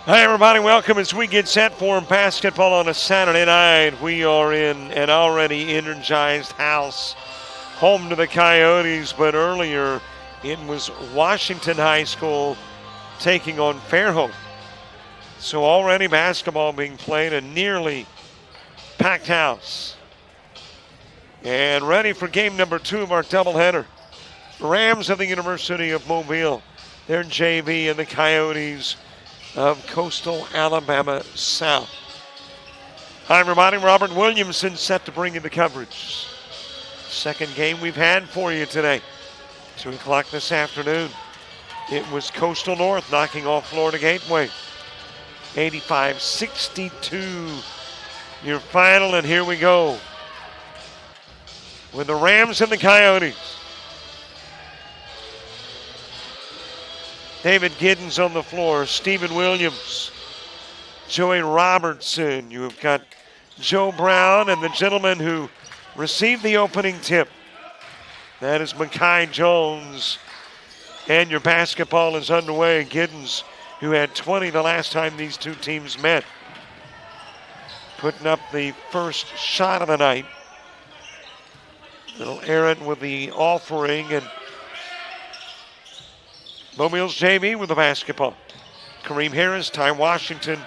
Hi, everybody. Welcome as we get set for basketball on a Saturday night. We are in an already energized house, home to the Coyotes, but earlier it was Washington High School taking on Fairhope. So already basketball being played, a nearly packed house. And ready for game number 2 of our doubleheader. Rams of the University of Mobile, their JV, and the Coyotes of Coastal Alabama South. Hi, everybody. Robert Williamson set to bring you the coverage. Second game we've had for you today. 2 o'clock this afternoon. It was Coastal North knocking off Florida Gateway. 85-62 your final, and here we go with the Rams and the Coyotes. David Giddens on the floor, Stephen Williams, Joey Robertson. You have got Joe Brown and the gentleman who received the opening tip. That is Makai Jones. And your basketball is underway. Giddens, who had 20 the last time these two teams met, putting up the first shot of the night. Little Aaron with the offering, and Mobile's JV with the basketball. Kareem Harris, Ty Washington,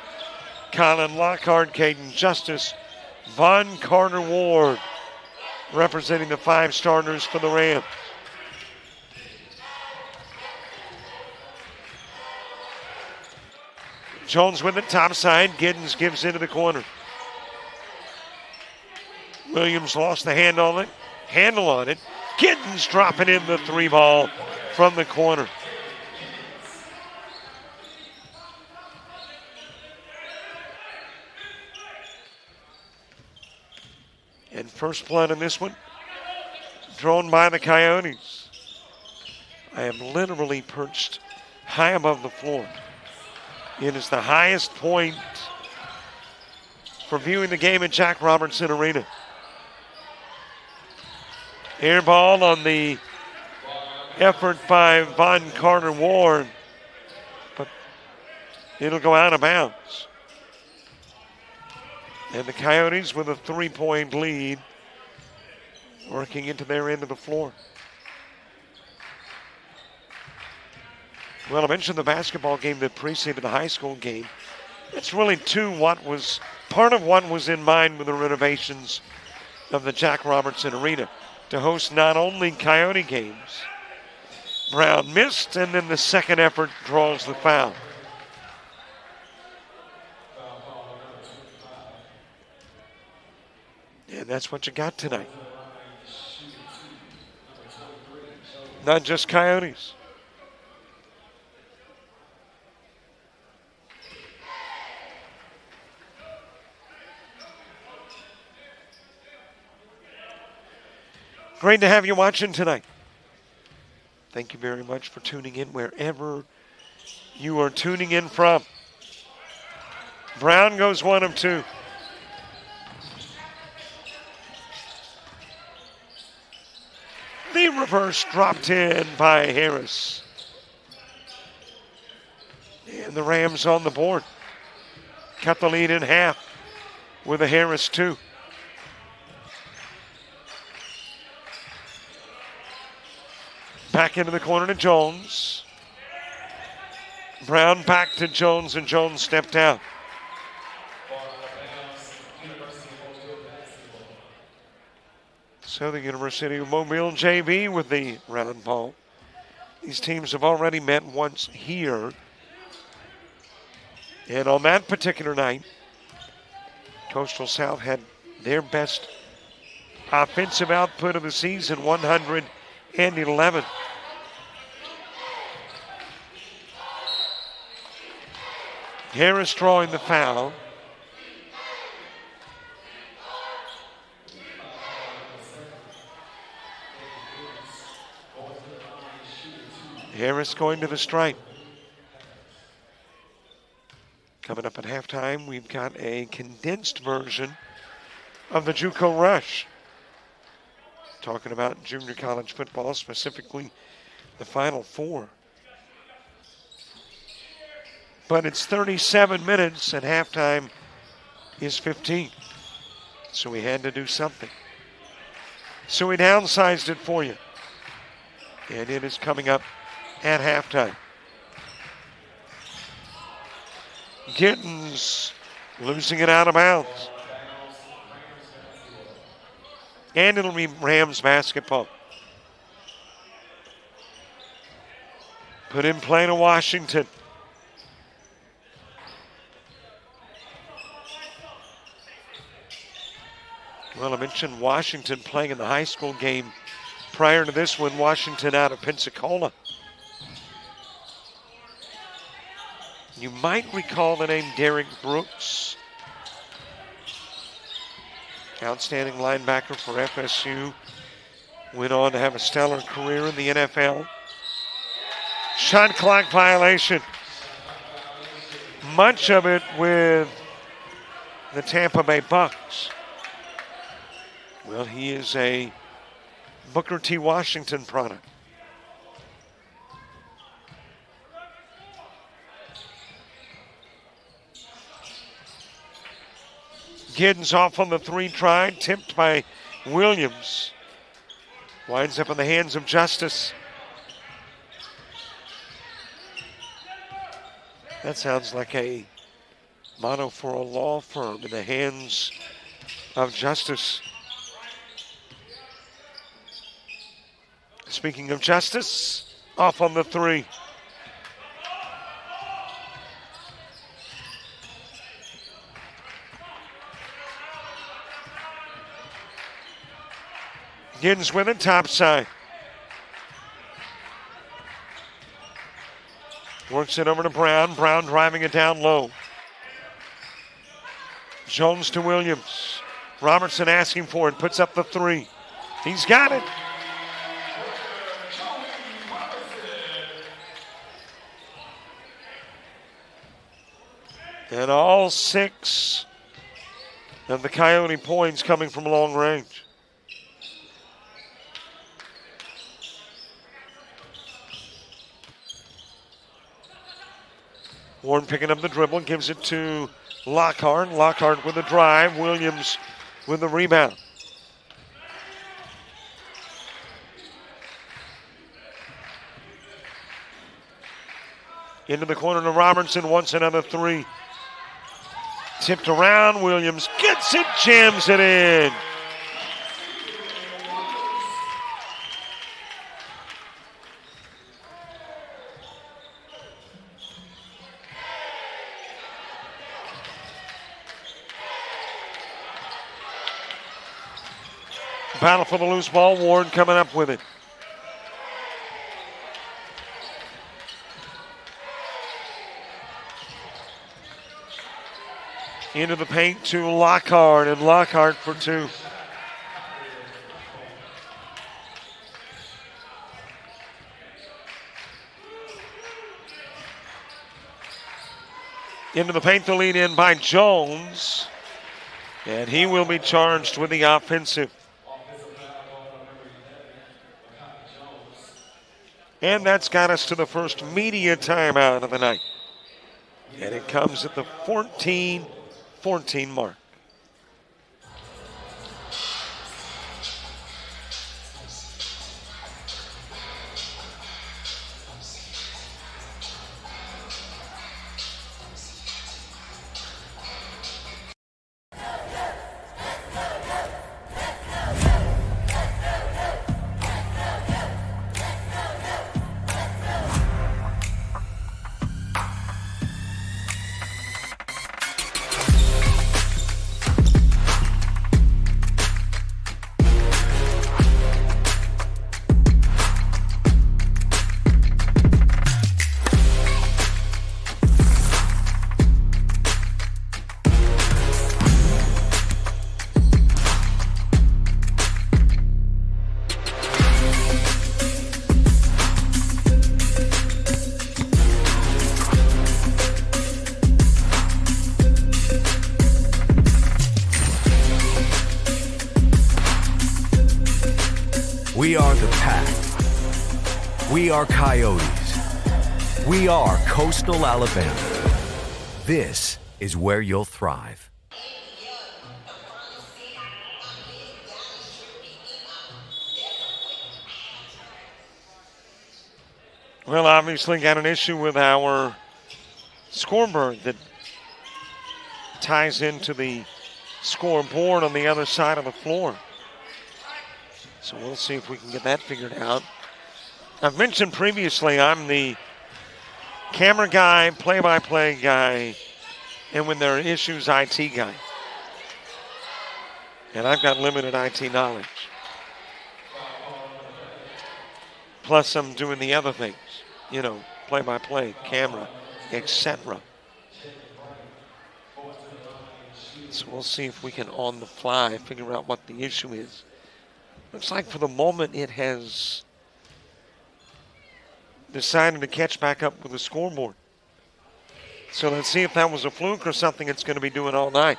Colin Lockhart, Caden Justice, Von Carter Ward representing the 5 starters for the Rams. Jones with it, top side. Giddens gives into the corner. Williams lost the handle on it. Giddens dropping in the 3 ball from the corner. And first blood in this one, drawn by the Coyotes. I am literally perched high above the floor. It is the highest point for viewing the game at Jack Robertson Arena. Air ball on the effort by Von Carter Ward, but it'll go out of bounds. And the Coyotes with a 3-point lead, working into their end of the floor. Well, I mentioned the basketball game that preceded the high school game. It's really part of what was in mind with the renovations of the Jack Robertson Arena to host not only Coyote games. Brown missed, and then the second effort draws the foul. And that's what you got tonight. Not just Coyotes. Great to have you watching tonight. Thank you very much for tuning in wherever you are tuning in from. Brown goes 1 of 2. The reverse dropped in by Harris. And the Rams on the board. Cut the lead in half with a Harris 2. Back into the corner to Jones. Brown back to Jones, and Jones stepped out. So the University of Mobile JV with the round ball. These teams have already met once here. And on that particular night, Coastal South had their best offensive output of the season, 111. Harris drawing the foul. Harris going to the stripe. Coming up at halftime, we've got a condensed version of the JUCO Rush. Talking about junior college football, specifically the Final Four. but it's 37 minutes and halftime is 15. So we had to do something. So we downsized it for you. And it is coming up at halftime. Giddens losing it out of bounds. And it'll be Rams basketball. Put in play to Washington. Well, I mentioned Washington playing in the high school game prior to this one. Washington out of Pensacola. You might recall the name Derek Brooks. Outstanding linebacker for FSU. Went on to have a stellar career in the NFL. Shot clock violation. Much of it with the Tampa Bay Bucks. Well, he is a Booker T. Washington product. Giddens off on the three try, tipped by Williams. Winds up in the hands of Justice. That sounds like a motto for a law firm, in the hands of Justice. Speaking of Justice, off on the three. Giddens with it, top side. Works it over to Brown. Brown driving it down low. Jones to Williams. Robertson asking for it, puts up the three. He's got it. And all 6 of the Coyote points coming from long range. Warren picking up the dribble, gives it to Lockhart. Lockhart with a drive. Williams with the rebound. Into the corner to Robertson, wants another three. Tipped around, Williams gets it, jams it in. Battle for the loose ball, Ward coming up with it. Into the paint to Lockhart, and Lockhart for 2. Into the paint, the lead in by Jones, and he will be charged with the offensive. And that's got us to the first media timeout of the night. And it comes at the 14 mark. We are the Pack. We are Coyotes. We are Coastal Alabama. This is where you'll thrive. Well, obviously got an issue with our scoreboard that ties into the scoreboard on the other side of the floor. So we'll see if we can get that figured out. I've mentioned previously I'm the camera guy, play-by-play guy, and when there are issues, IT guy. And I've got limited IT knowledge. Plus I'm doing the other things, you know, play-by-play, camera, etc. So we'll see if we can, on the fly, figure out what the issue is. Looks like for the moment it has decided to catch back up with the scoreboard. So let's see if that was a fluke or something it's going to be doing all night.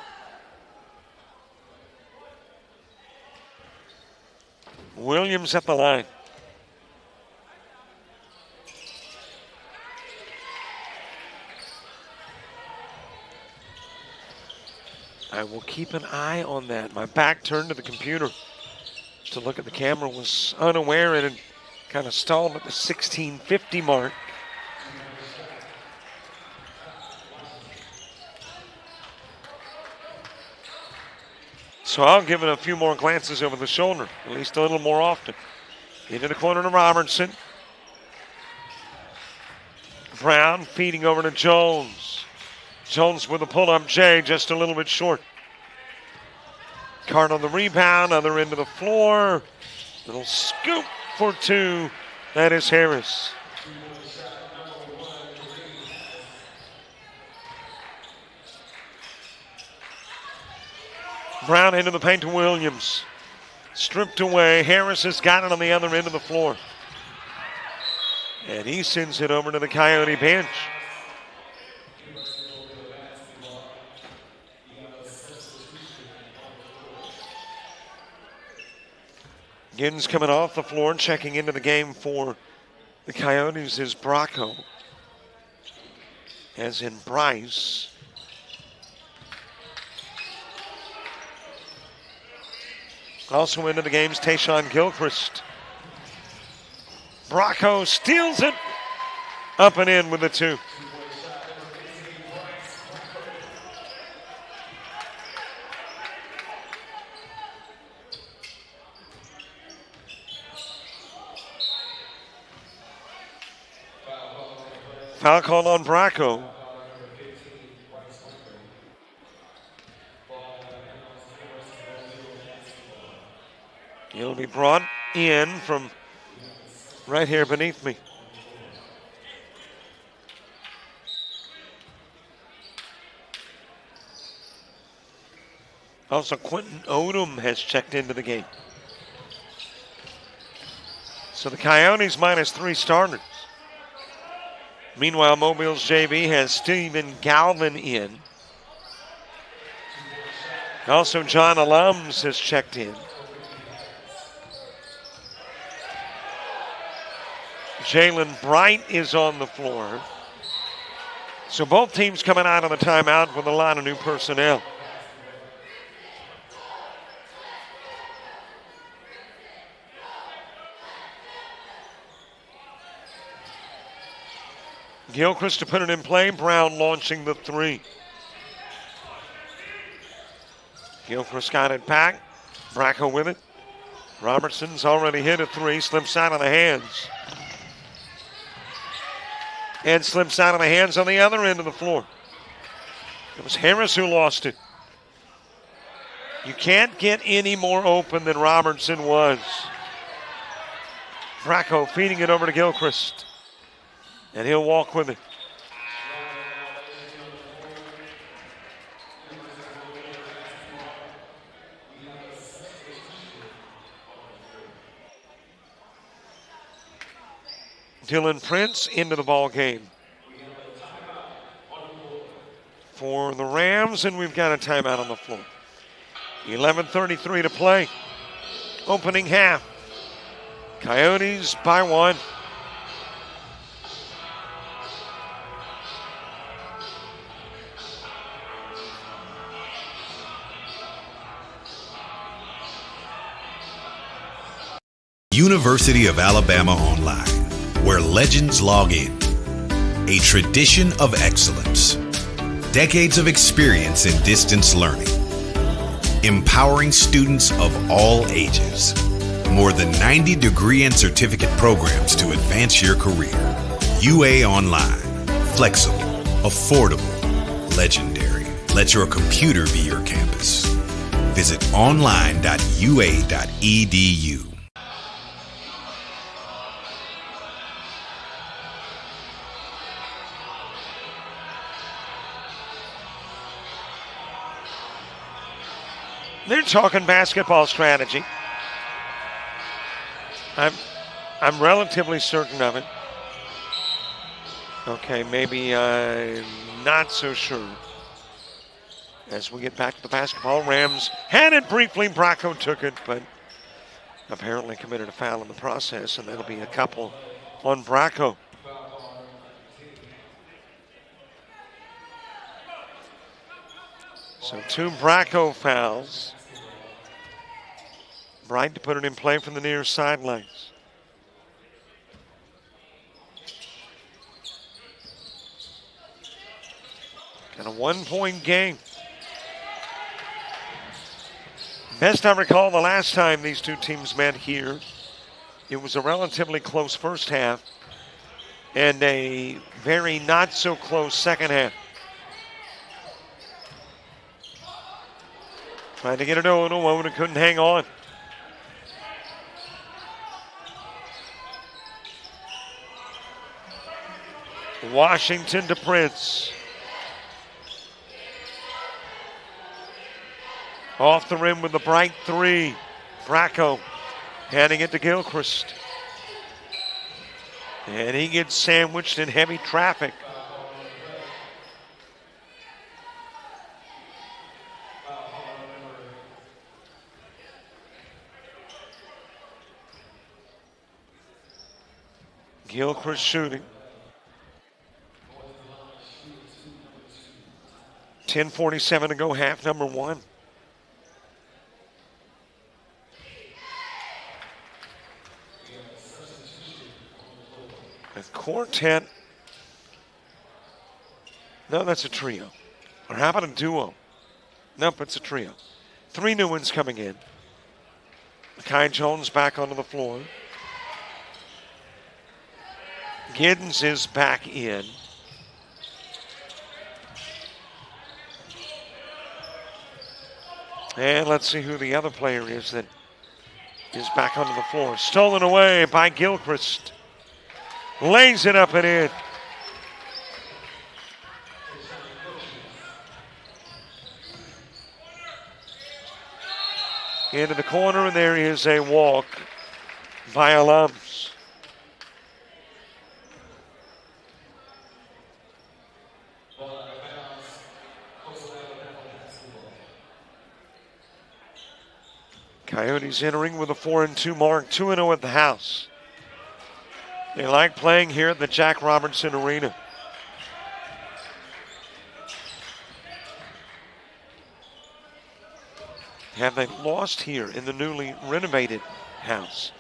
Williams at the line. I will keep an eye on that. My back turned to the computer to look at the camera, was unaware and it kind of stalled at the 16:50 mark. So I'll give it a few more glances over the shoulder, at least a little more often. Into the corner to Robertson. Brown feeding over to Jones. Jones with a pull-up J, just a little bit short. Card on the rebound, other end of the floor. Little scoop for two. That is Harris. Brown into the paint to Williams. Stripped away. Harris has got it on the other end of the floor. And he sends it over to the Coyote bench. Giddens coming off the floor and checking into the game for the Coyotes is Bracco. As in Bryce. Also into the game's Tayshaun Gilchrist. Bracco steals it. Up and in with the two. Foul call on Bracco. He'll be brought in from right here beneath me. Also, Quentin Odom has checked into the game. So the Coyotes -3 starters. Meanwhile, Mobile's JV has Stephen Galvin in. Also, John Alums has checked in. Jalen Bright is on the floor. So both teams coming out of the timeout with a lot of new personnel. Gilchrist to put it in play. Brown launching the three. Gilchrist got it back. Bracco with it. Robertson's already hit a three. Slips out of the hands. And slips out of the hands on the other end of the floor. It was Harris who lost it. You can't get any more open than Robertson was. Bracco feeding it over to Gilchrist. And he'll walk with it. Dylan Prince into the ball game for the Rams, and we've got a timeout on the floor. 11:33 to play. Opening half. Coyotes by one. University of Alabama Online, where legends log in. A tradition of excellence. Decades of experience in distance learning. Empowering students of all ages. More than 90 degree and certificate programs to advance your career. UA Online. Flexible, affordable, legendary. Let your computer be your campus. Visit online.ua.edu. They're talking basketball strategy. I'm relatively certain of it. Okay, maybe I'm not so sure. As we get back to the basketball, Rams had it briefly. Bracco took it, but apparently committed a foul in the process, and that'll be a couple on Bracco. So 2 Bracco fouls. Bright to put it in play from the near sidelines. And a 1-point game. Best I recall, the last time these two teams met here, it was a relatively close first half and a very not so close second half. Trying to get it over, and couldn't hang on. Washington to Prince. Off the rim with the bright 3. Bracco handing it to Gilchrist. And he gets sandwiched in heavy traffic. Gilchrist shooting. 10:47 to go, half number 1. A quartet. No, that's a trio. Or how about a duo? Nope, it's a trio. 3 new ones coming in. Kai Jones back onto the floor. Giddens is back in. And let's see who the other player is that is back onto the floor. Stolen away by Gilchrist. Lays it up and in. Into the corner, and there is a walk by Alums. Coyotes entering with a 4-2 mark, 2-0 at the house. They like playing here at the Jack Robertson Arena. Have they lost here in the newly renovated house?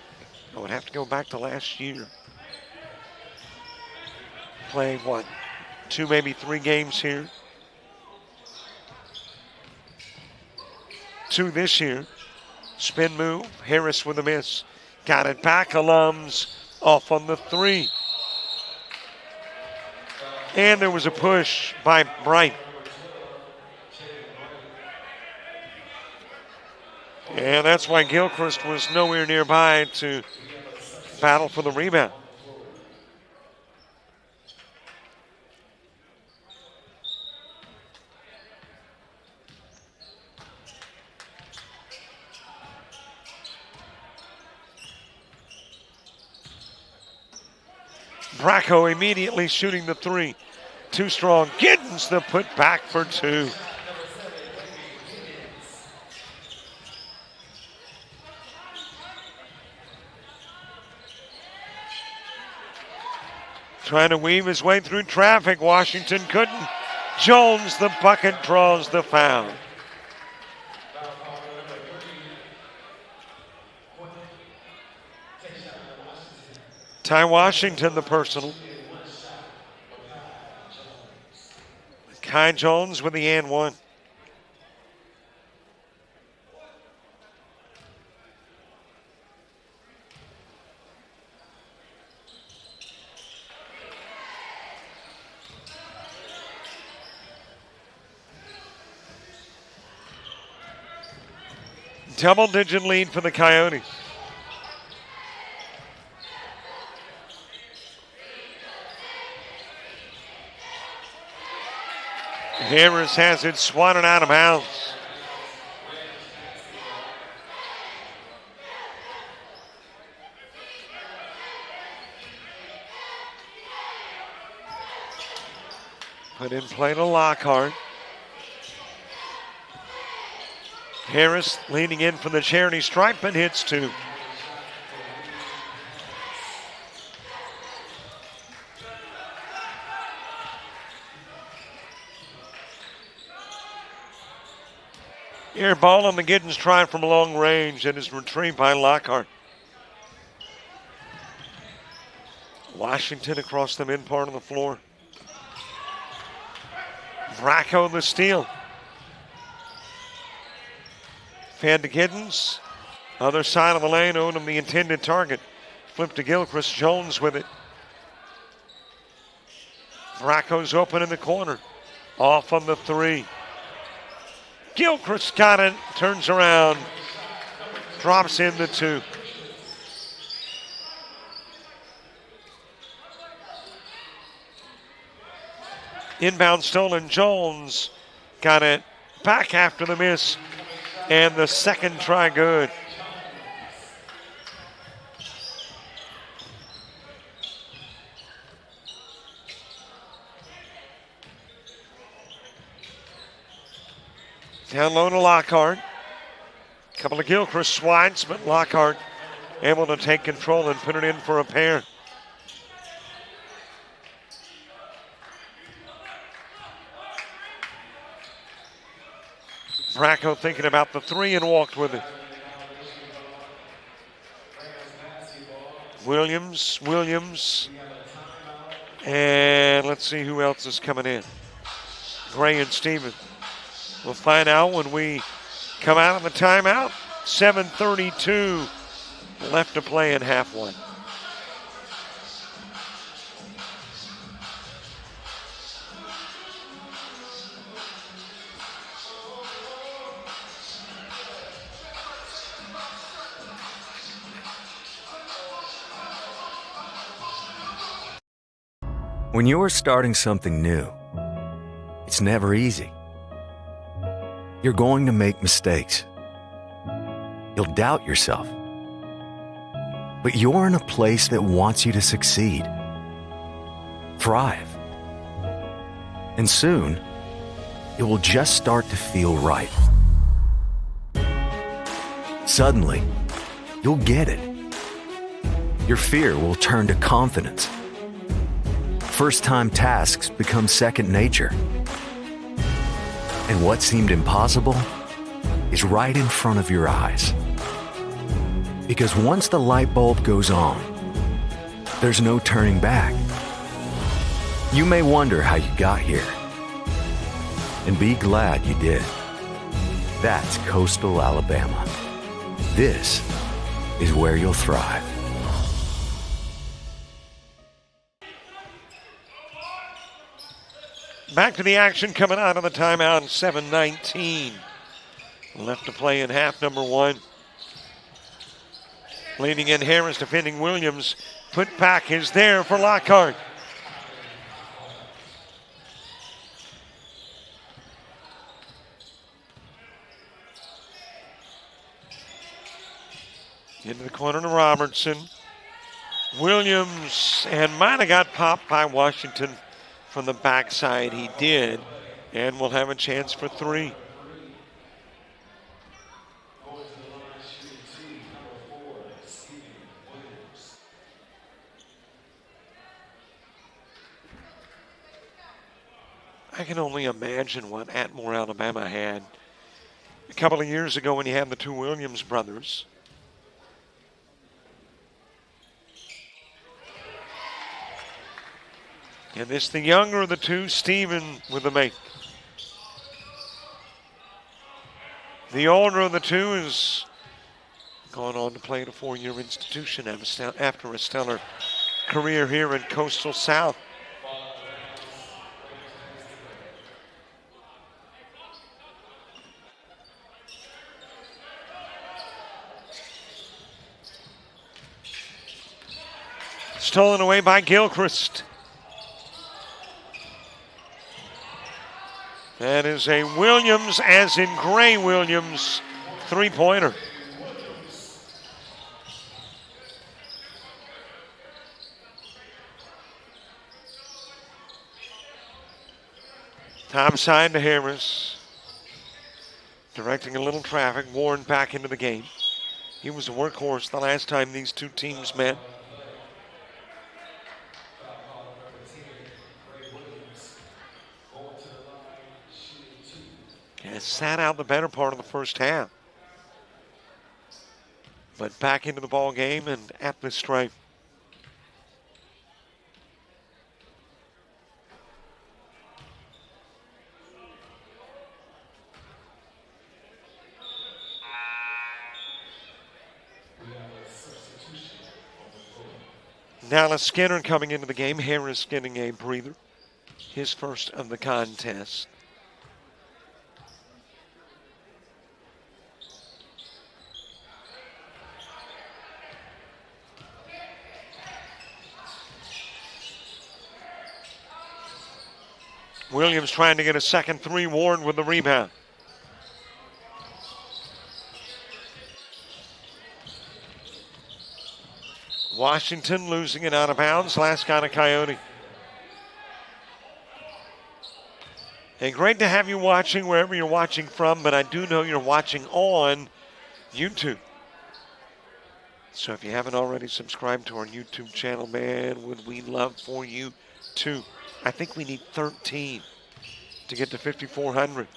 I would have to go back to last year. Playing what, 2, maybe 3 games here? 2 this year. Spin move, Harris with a miss. Got it back, Alums off on the 3. And there was a push by Bright. And that's why Gilchrist was nowhere nearby to battle for the rebound. Bracco immediately shooting the 3. Too strong. Giddens the put back for 2. Trying to weave his way through traffic. Washington couldn't. Jones, the bucket, draws the foul. Ty Washington, the personal. Kai Jones with the and one. Double-digit lead for the Coyotes. Harris has it swatted out of bounds. Put in play to Lockhart. Harris leaning in from the charity stripe and hits two. Air ball on the Giddens try from long range and is retrieved by Lockhart. Washington across the mid part of the floor. Bracco the steal. Fed to Giddens. Other side of the lane, Odom the intended target. Flip to Gilchrist, Jones with it. Bracco's open in the corner. Off on the three. Gilchrist got it, turns around, drops in the two. Inbound stolen, Jones got it back after the miss, and the second try good. Down low to Lockhart. A couple of Gilchrist swats, but Lockhart able to take control and put it in for a pair. Bracco thinking about the three and walked with it. Williams. And let's see who else is coming in. Gray and Stevens. We'll find out when we come out of the timeout. 7:32 left to play in half one. When you're starting something new, it's never easy. You're going to make mistakes. You'll doubt yourself. But you're in a place that wants you to succeed, thrive. And soon, it will just start to feel right. Suddenly, you'll get it. Your fear will turn to confidence. First-time tasks become second nature. And what seemed impossible is right in front of your eyes. Because once the light bulb goes on, there's no turning back. You may wonder how you got here, and be glad you did. That's Coastal Alabama. This is where you'll thrive. Back to the action coming out of the timeout. 7:19 left to play in half number one. Leaning in Harris, defending Williams. Put back is there for Lockhart. Into the corner to Robertson. Williams, and might have got popped by Washington from the backside. He did, and will have a chance for three. I can only imagine what Atmore, Alabama had a couple of years ago when you had the two Williams brothers. And this the younger of the two, Steven with the make. The older of the two is gone on to play at a four-year institution after a stellar career here in Coastal South. Stolen away by Gilchrist. That is a Williams, as in Gray Williams, three-pointer. Top side to Harris. Directing a little traffic. Warren back into the game. He was a workhorse the last time these two teams met. Has sat out the better part of the first half. But back into the ball game and at the stripe. Dallas Skinner coming into the game. Harris getting a breather. His first of the contest. Williams trying to get a second three. Warren with the rebound. Washington losing it out of bounds. Last guy to Coyote. Hey, great to have you watching wherever you're watching from, but I do know you're watching on YouTube. So if you haven't already subscribed to our YouTube channel, man, would we love for you to. I think we need 13 to get to 5,400.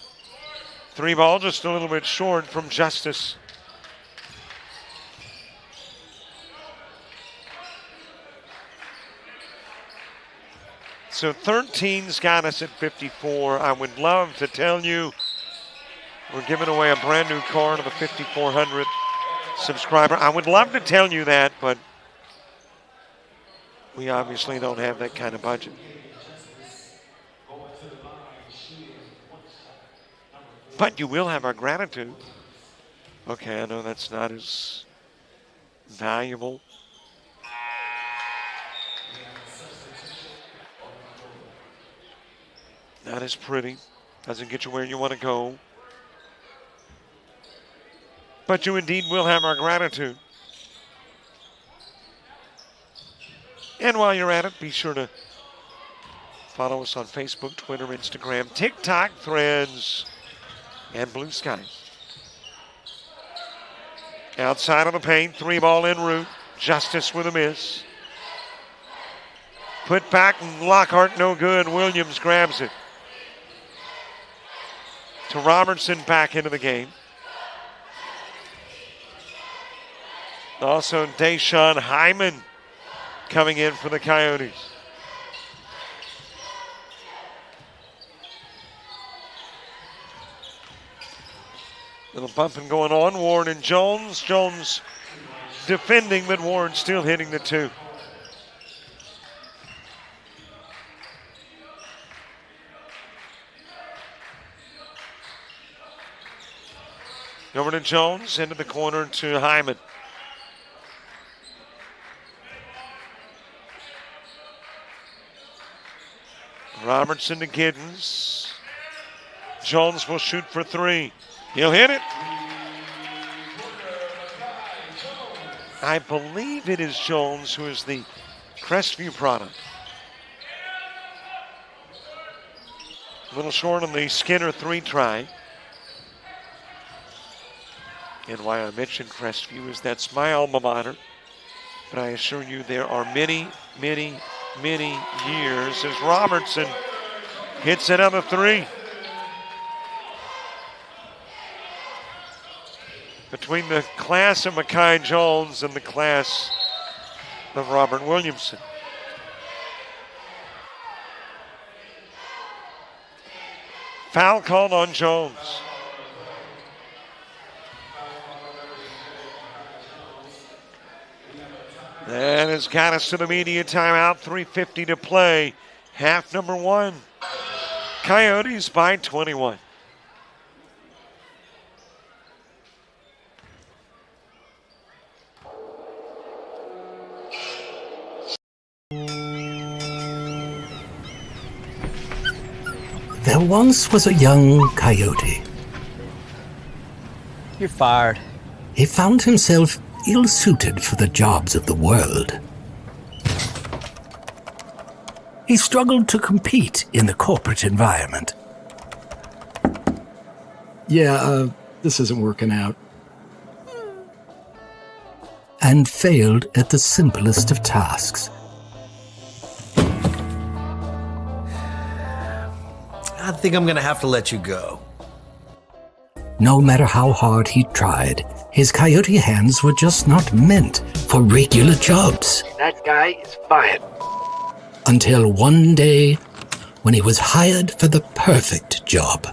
Three ball just a little bit short from Justice. So 13's got us at 54. I would love to tell you we're giving away a brand new car to the 5,400th subscriber. I would love to tell you that, but we obviously don't have that kind of budget. But you will have our gratitude. Okay, I know that's not as valuable. Not as pretty. Doesn't get you where you want to go. But you indeed will have our gratitude. And while you're at it, be sure to follow us on Facebook, Twitter, Instagram, TikTok, Threads, and Blue Sky. Outside of the paint, three ball en route. Justice with a miss. Put back, and Lockhart no good. Williams grabs it. To Robertson back into the game. Also Deshaun Hyman coming in for the Coyotes. Little bumping going on. Warren and Jones. Jones defending, but Warren still hitting the two. Over to Jones, into the corner to Hyman. Robertson to Giddens. Jones will shoot for three. He'll hit it. I believe it is Jones who is the Crestview product. A little short on the Skinner three try. And why I mentioned Crestview is that's my alma mater. But I assure you there are many, many, many years as Robertson hits another three. Between the class of Mekhi Jones and the class of Robert Williamson. Foul called on Jones. That has got us to the media timeout. 3:50 to play. Half number one. Coyotes by 21. There once was a young coyote. You're fired. He found himself ill-suited for the jobs of the world. He struggled to compete in the corporate environment. This isn't working out. And failed at the simplest of tasks. I think I'm gonna have to let you go. No matter how hard he tried, his coyote hands were just not meant for regular jobs. That guy is fired. Until one day, when he was hired for the perfect job.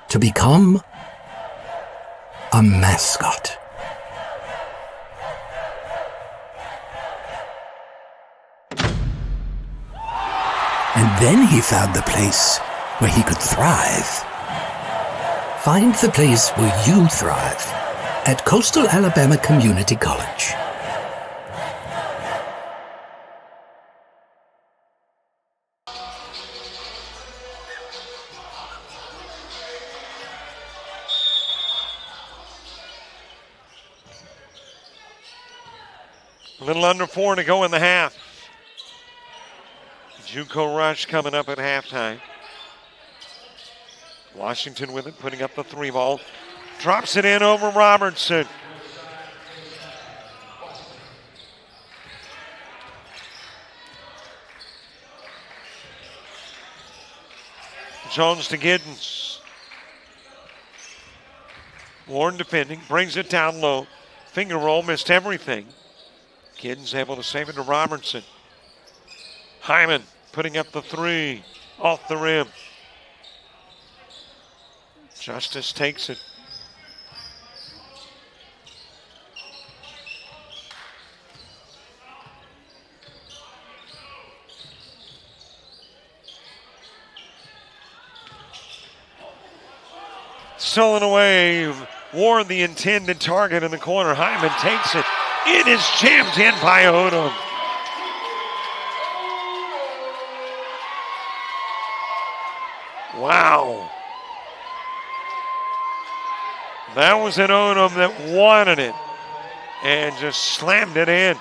To become a mascot. And then he found the place where he could thrive. Find the place where you thrive at Coastal Alabama Community College. A little under 4 to go in the half. JUCO rush coming up at halftime. Washington with it, putting up the 3 ball. Drops it in over Robertson. Jones to Giddens. Warren defending, brings it down low. Finger roll, missed everything. Giddens able to save it to Robertson. Hyman putting up the 3 off the rim. Justice takes it. Stolen away. Warren, the intended target in the corner. Hyman takes it. It is jammed in by Odom. Wow. That was an Odom that wanted it and just slammed it in.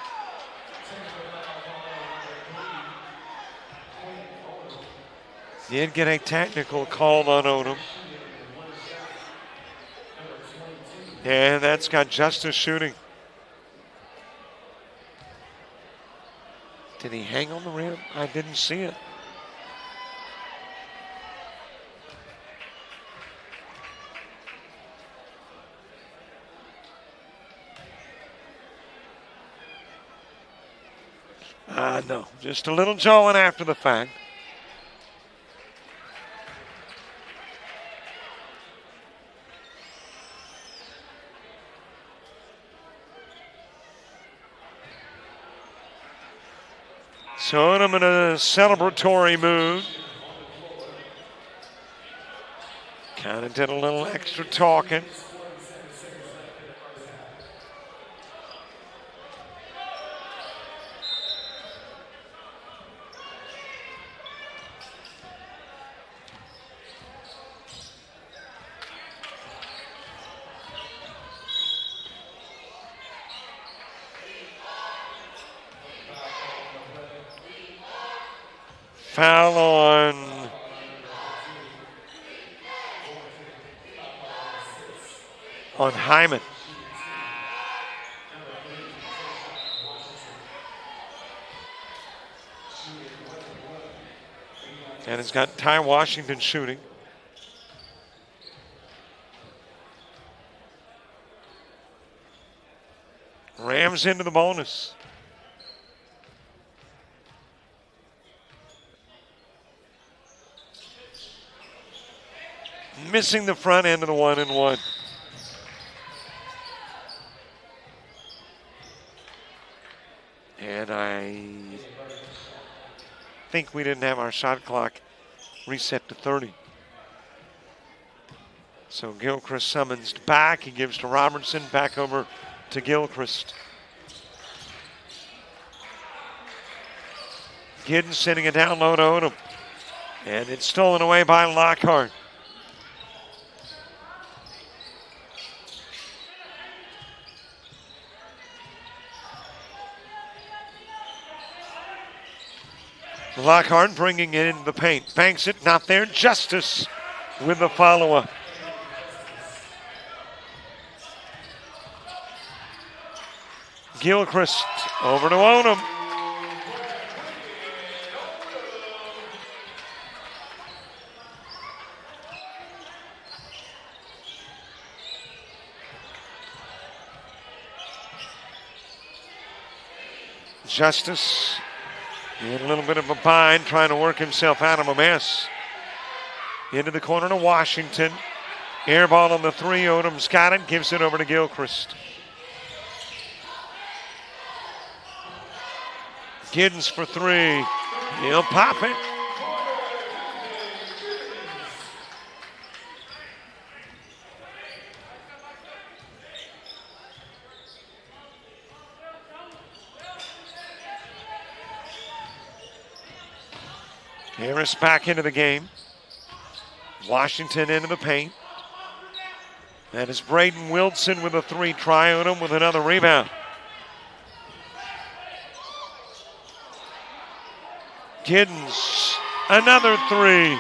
Did get a technical call on Odom. And that's got Justice shooting. Did he hang on the rim? I didn't see it. No, just a little jawing after the fact. So I'm in a celebratory mood. Kind of did a little extra talking. Foul on Hyman. And it's got Ty Washington shooting. Rams into the bonus. missing the front end of the 1-and-1. And I think we didn't have our shot clock reset to 30. So Gilchrist summons back. He gives to Robertson, back over to Gilchrist. Giddens sending it down low to Odom. And it's stolen away by Lockhart. Lockhart bringing it into the paint. Banks it, not there. Justice with the follow-up. Gilchrist over to Odom. Justice in a little bit of a bind, trying to work himself out of a mess. Into the corner to Washington. Air ball on the 3. Odom's got it, gives it over to Gilchrist. Giddens for 3. He'll pop it. Harris back into the game. Washington into the paint. That is Braden Wilson with a 3. Try Odom with another rebound. Giddens, another 3.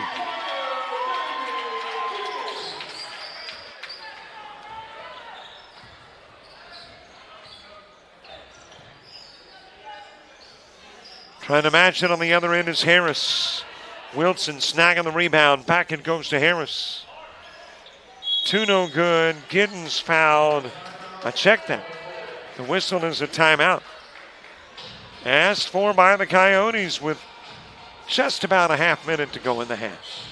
Trying to match it on the other end is Harris. Wilson snagging the rebound. Back it goes to Harris. 2 no good. Giddens fouled. I checked that. The whistle is a timeout. Asked for by the Coyotes with just about a half minute to go in the half.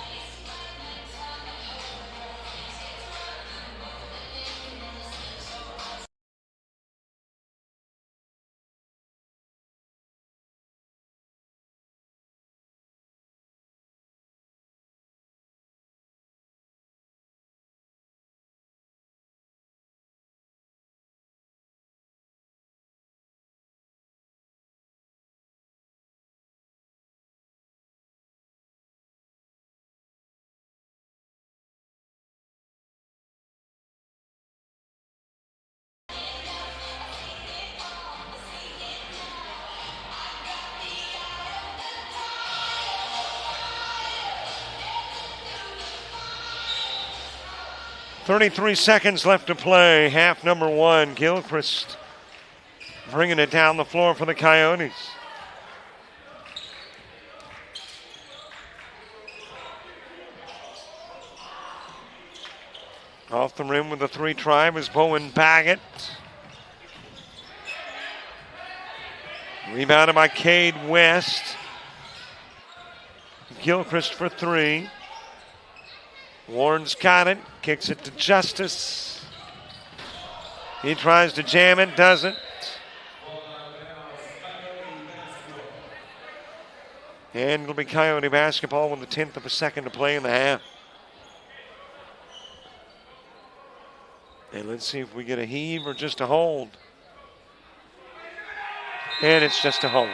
.33 seconds left to play. Half number 1. Gilchrist bringing it down the floor for the Coyotes. Off the rim with the 3 try was Bowen Baggett. Rebounded by Cade West. Gilchrist for 3. Warren's got it, kicks it to Justice. He tries to jam it, doesn't. And it'll be Coyote basketball with a 1/10 of a second to play in the half. And let's see if we get a heave or just a hold. And it's just a hold.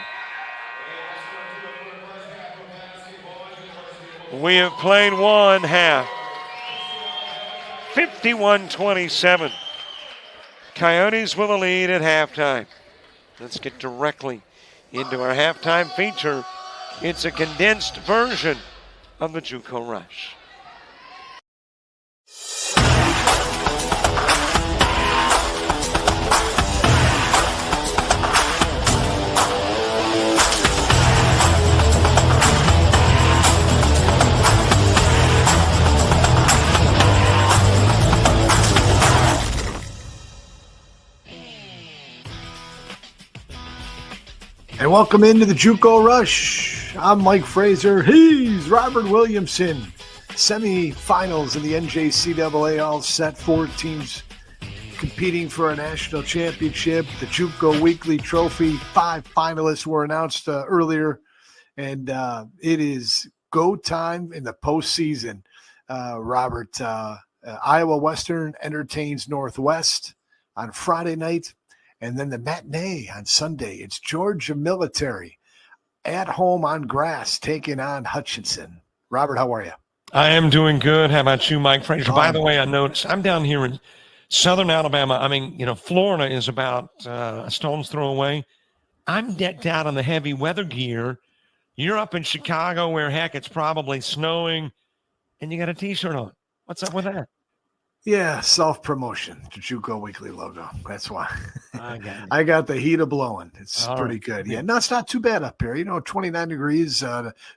We have played 1 half. 51-27. Coyotes with a lead at halftime. Let's get directly into our halftime feature. It's a condensed version of the JUCO Rush. And welcome into the JUCO Rush. I'm Mike Fraser. He's Robert Williamson. Semi-finals in the NJCAA all set. 4 teams competing for a national championship. The JUCO Weekly Trophy. 5 finalists were announced earlier, and it is go time in the postseason. Robert, Iowa Western entertains Northwest on Friday night, and then the matinee on Sunday. It's Georgia Military at home on grass taking on Hutchinson. Robert, how are you? I am doing good. How about you, Mike Frazier? By the way, I noticed I'm down here in southern Alabama. I mean, Florida is about a stone's throw away. I'm decked out in the heavy weather gear. You're up in Chicago where, heck, it's probably snowing, and you got a T-shirt on. What's up with that? Yeah, self-promotion, the JUCO Weekly logo. That's why. I got the heat blowing. It's all pretty right. good. Yeah, no, it's not too bad up here. 29 degrees,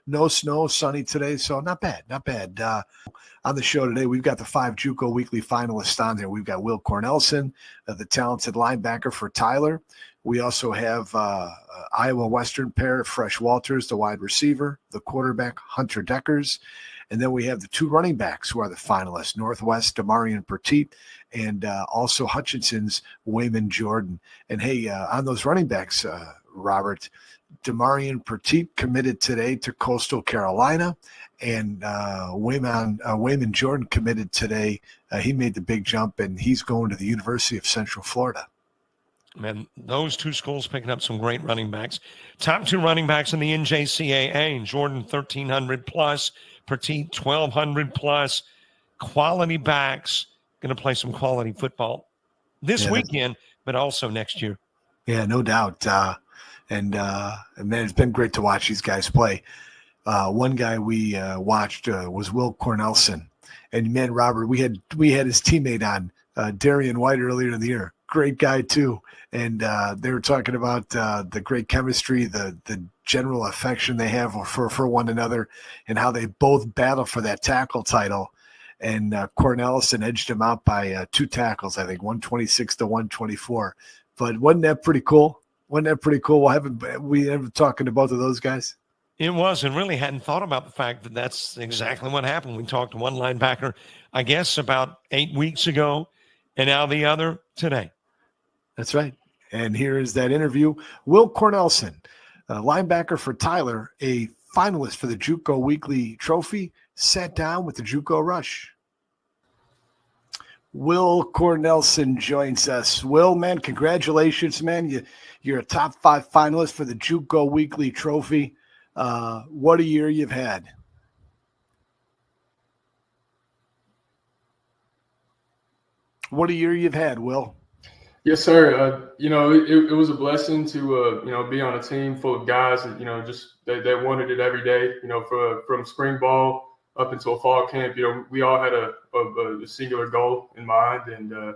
no snow, sunny today, so not bad, not bad. On the show today, we've got the 5 JUCO Weekly finalists on there. We've got Will Cornelson, the talented linebacker for Tyler. We also have Iowa Western pair, Fresh Walters, the wide receiver, the quarterback, Hunter Deckers. And then we have the 2 running backs who are the finalists, Northwest, Damarian Petit, and also Hutchinson's Wayman Jordan. And, hey, on those running backs, Robert, Damarian Petit committed today to Coastal Carolina, and Wayman Jordan committed today. He made the big jump, and he's going to the University of Central Florida. Man, those 2 schools picking up some great running backs. Top 2 running backs in the NJCAA, Jordan 1,300 plus, Petit 1,200 plus. Quality backs, going to play some quality football this weekend, but also next year. Yeah, no doubt. And man, it's been great to watch these guys play. One guy we watched was Will Cornelson. And, man, Robert, we had his teammate on, Darian White, earlier in the year. Great guy, too. And they were talking about the great chemistry, the general affection they have for one another, and how they both battle for that tackle title. And Cornelison edged him out by 2 tackles, I think, 126 to 124. But wasn't that pretty cool? Wasn't that pretty cool? We ever talking to both of those guys? It was, and really hadn't thought about the fact that that's exactly what happened. We talked to one linebacker, I guess, about 8 weeks ago, and now the other today. That's right. And here is that interview. Will Cornelson, linebacker for Tyler, a finalist for the JUCO Weekly Trophy, sat down with the JUCO Rush. Will Cornelson joins us. Will, man, congratulations, man. You're a top 5 finalist for the JUCO Weekly Trophy. What a year you've had. What a year you've had, Will. Yes, sir. It was a blessing to, be on a team full of guys that, just that wanted it every day, from spring ball up until fall camp. We all had a singular goal in mind, and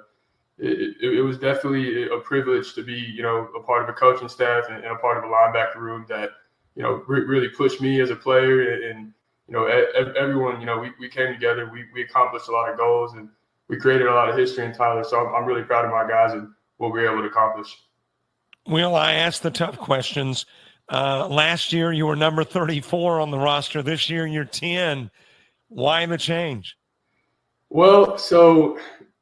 it was definitely a privilege to be, a part of a coaching staff and a part of a linebacker room that, really pushed me as a player. And, everyone, we came together, we accomplished a lot of goals, and we created a lot of history in Tyler. So I'm really proud of my guys and what we were able to accomplish. Will, I asked the tough questions. Last year, you were number 34 on the roster. This year, you're 10. Why the change? Well, so,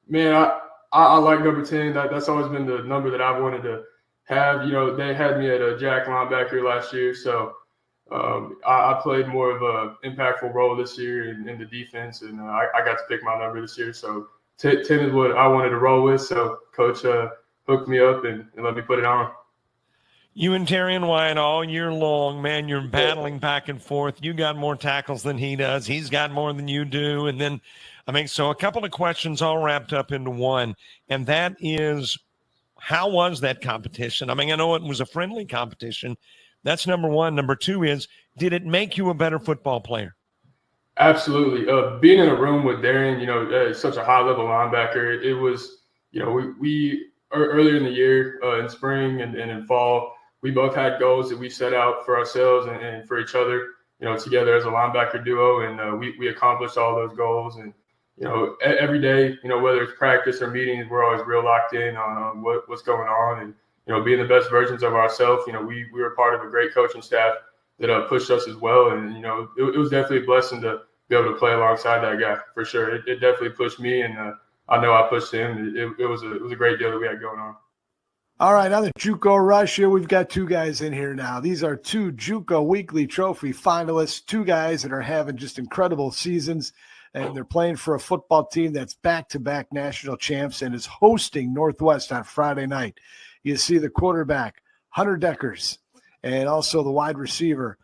man, I like number 10. That's always been the number that I've wanted to have. They had me at a jack linebacker last year, so I played more of an impactful role this year in the defense, and I got to pick my number this year. So 10 is what I wanted to roll with. So Coach hooked me up and let me put it on. You and Terrion White all year long, man, you're battling back and forth. You got more tackles than he does. He's got more than you do. And then, so a couple of questions all wrapped up into one, and that is, how was that competition? I know it was a friendly competition. That's number one. Number two is, did it make you a better football player? Absolutely. Being in a room with Darian, such a high-level linebacker, it was, we earlier in the year, in spring and in fall, we both had goals that we set out for ourselves and for each other, together as a linebacker duo, and we accomplished all those goals. And, every day, whether it's practice or meetings, we're always real locked in on what's going on and, being the best versions of ourselves. We were part of a great coaching staff that pushed us as well. And, it was definitely a blessing to be able to play alongside that guy for sure. It definitely pushed me, and I know I pushed him. It was a great deal that we had going on. All right, on the JUCO Rush here, we've got two guys in here now. These are two JUCO Weekly Trophy finalists, two guys that are having just incredible seasons, and they're playing for a football team that's back-to-back national champs and is hosting Northwest on Friday night. You see the quarterback, Hunter Deckers, and also the wide receiver,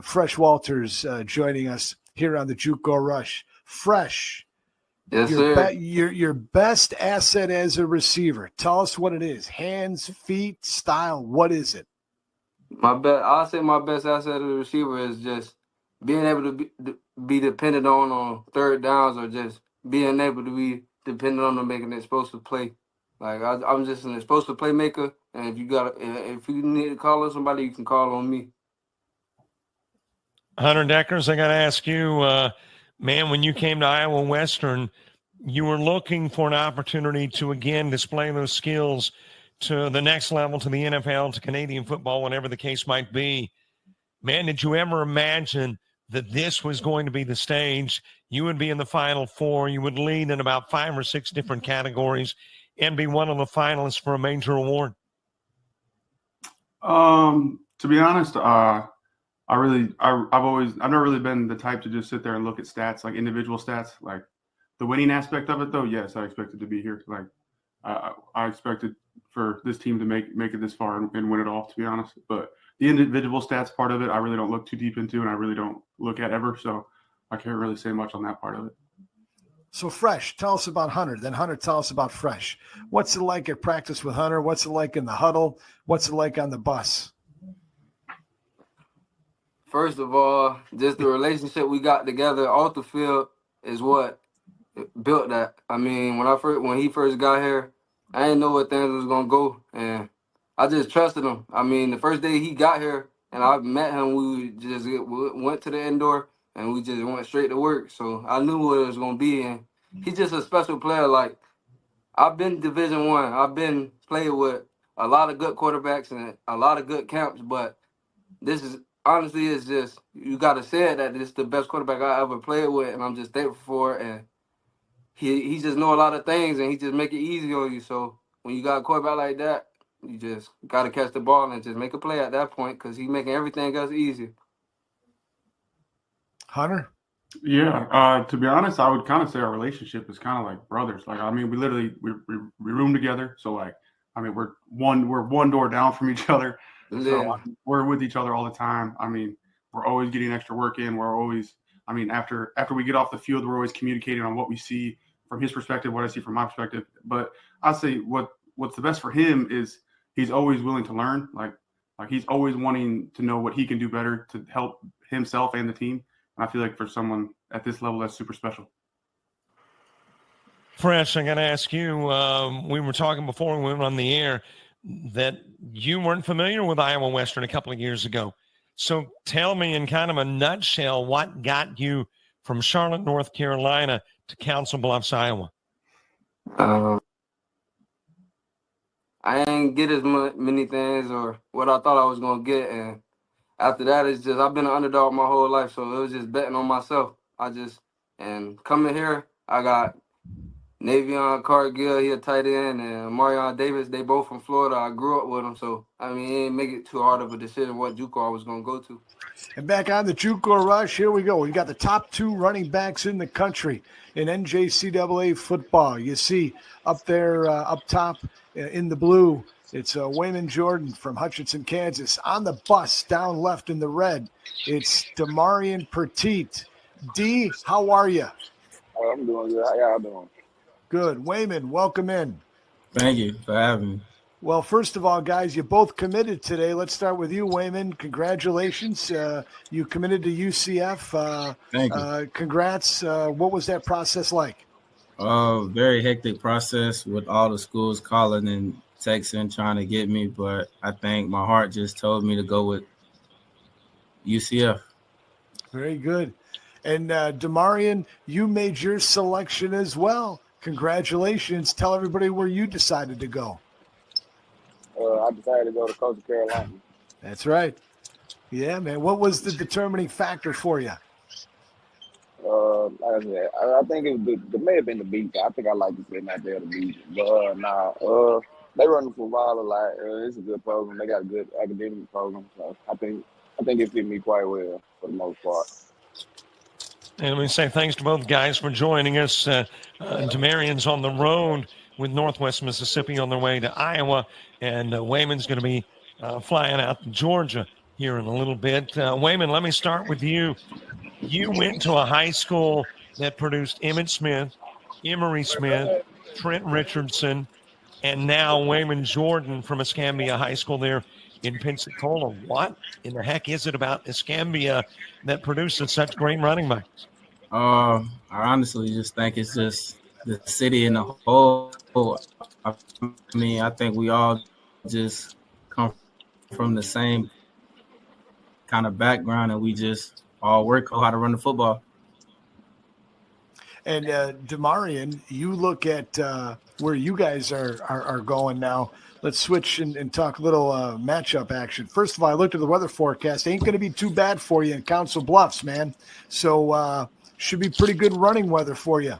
Fresh Walters, joining us here on the JUCO Rush. Fresh. Yes, sir. Your best asset as a receiver. Tell us what it is. Hands, feet, style. What is it? I'll say my best asset as a receiver is just being able to be dependent on third downs, or just being able to be dependent on them making an explosive play. Like I'm just an explosive playmaker, and if you need to call on somebody, you can call on me. Hunter Deckers, I got to ask you, man, when you came to Iowa Western, you were looking for an opportunity to, again, display those skills to the next level, to the NFL, to Canadian football, whatever the case might be. Man, did you ever imagine that this was going to be the stage? You would be in the Final Four. You would lead in about 5 or 6 different categories and be one of the finalists for a major award. To be honest, I've never really been the type to just sit there and look at stats, like individual stats. Like the winning aspect of it, though, yes, I expected to be here. Like I expected for this team to make it this far and win it all, to be honest. But the individual stats part of it, I really don't look too deep into, and I really don't look at ever. So I can't really say much on that part of it. So Fresh, tell us about Hunter. Then Hunter, tell us about Fresh. What's it like at practice with Hunter? What's it like in the huddle? What's it like on the bus? First of all, just the relationship we got together off the field is what built that. I mean, when he first got here, I didn't know what things was gonna go, and I just trusted him. I mean, the first day he got here and I met him, we just went to the indoor and we just went straight to work. So I knew what it was gonna be, and he's just a special player. Like, I've been Division I. I've been played with a lot of good quarterbacks and a lot of good camps, but this is honestly, it's just, you got to say it, that this is the best quarterback I ever played with, and I'm just thankful for it. And he just know a lot of things, and he just make it easy on you. So when you got a quarterback like that, you just got to catch the ball and just make a play at that point, because he's making everything else easy. Hunter? Yeah, to be honest, I would kind of say our relationship is kind of like brothers. Like, I mean, we room together. So, like, I mean, we're one door down from each other. So we're with each other all the time. I mean, we're always getting extra work in. We're always, I mean, after we get off the field, we're always communicating on what we see from his perspective, what I see from my perspective. But I'd say what's the best for him is he's always willing to learn. Like he's always wanting to know what he can do better to help himself and the team. And I feel like for someone at this level, that's super special. Fresh, I'm going to ask you, we were talking before we went on the air that you weren't familiar with Iowa Western a couple of years ago. So tell me in kind of a nutshell, what got you from Charlotte, North Carolina to Council Bluffs, Iowa? I didn't get as many things or what I thought I was going to get. And after that, it's just, I've been an underdog my whole life. So it was just betting on myself. And coming here, I got Navion Cargill, he a tight end, and Marion Davis, they both from Florida. I grew up with them, so, I mean, it didn't make it too hard of a decision what JUCO I was going to go to. And back on the JUCO Rush, here we go. We've got the top 2 running backs in the country in NJCAA football. You see up there, up top in the blue, it's Wayman Jordan from Hutchinson, Kansas. On the bus, down left in the red, it's Demarion Petit. D, how are you? I'm doing good. How y'all doing? Good. Wayman, welcome in. Thank you for having me. Well, first of all, guys, you both committed today. Let's start with you, Wayman. Congratulations. You committed to UCF. Thank you. Congrats. What was that process like? Very hectic process with all the schools calling and texting, trying to get me. But I think my heart just told me to go with UCF. Very good. And Demarion, you made your selection as well. Congratulations. Tell everybody where you decided to go. I decided to go to Coastal Carolina. That's right. Yeah, man. What was the determining factor for you? like I said, I think it may have been the beat. I think I like to sit out there the beat. But they run the football a lot. It's a good program. They got a good academic program. So I think it fit me quite well for the most part. And we say thanks to both guys for joining us. DeMarion's on the road with Northwest Mississippi on their way to Iowa, and Wayman's going to be flying out to Georgia here in a little bit. Wayman, let me start with you. You went to a high school that produced Emmett Smith, Emory Smith, Trent Richardson, and now Wayman Jordan from Escambia High School there in Pensacola. What in the heck is it about Escambia that produces such great running backs? I honestly just think it's just the city in the whole. I mean, I think we all just come from the same kind of background, and we just all work how to run the football. And DeMarion, you look at where you guys are going now. Let's switch and talk a little matchup action. First of all, I looked at the weather forecast. Ain't going to be too bad for you in Council Bluffs, man. So should be pretty good running weather for you.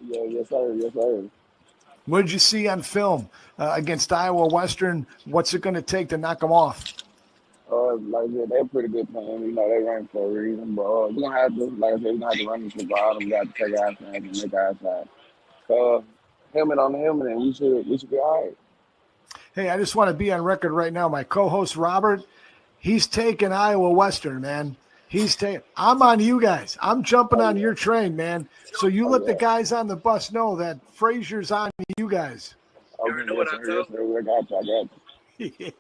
Yeah, yes, sir. Yes, sir. What did you see on film against Iowa Western? What's it going to take to knock them off? Like I said, they're a pretty good team. You know, they rank for a reason. But we're gonna have to, like I said, we're gonna have to run the football. We got to take our side and make our side. Helmet on the helmet, and we should be all right. Hey, I just want to be on record right now. My co-host Robert, he's taking Iowa Western, man. I'm on you guys. I'm jumping on your train, man. So you let the guys on the bus know that Frazier's on you guys. You already know what I tell. I got you.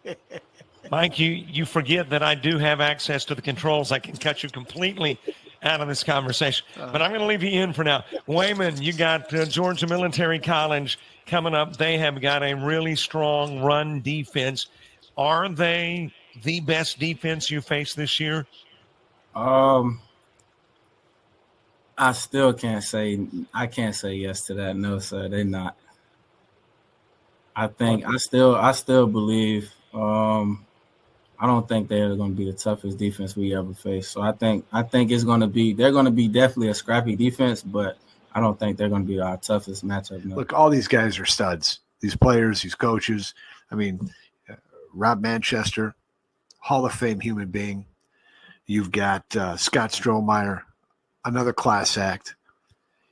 Mike, you forget that I do have access to the controls. I can cut you completely out of this conversation. But I'm going to leave you in for now. Wayman, you got Georgia Military College coming up. They have got a really strong run defense. Are they the best defense you face this year? I still can't say yes to that. No, sir, they're not. I still believe I don't think they're going to be the toughest defense we ever faced. So I think they're going to be definitely a scrappy defense, but I don't think they're going to be our toughest matchup. No. Look, all these guys are studs. These players, these coaches. I mean, Rob Manchester, Hall of Fame human being. You've got Scott Strohmeyer, another class act.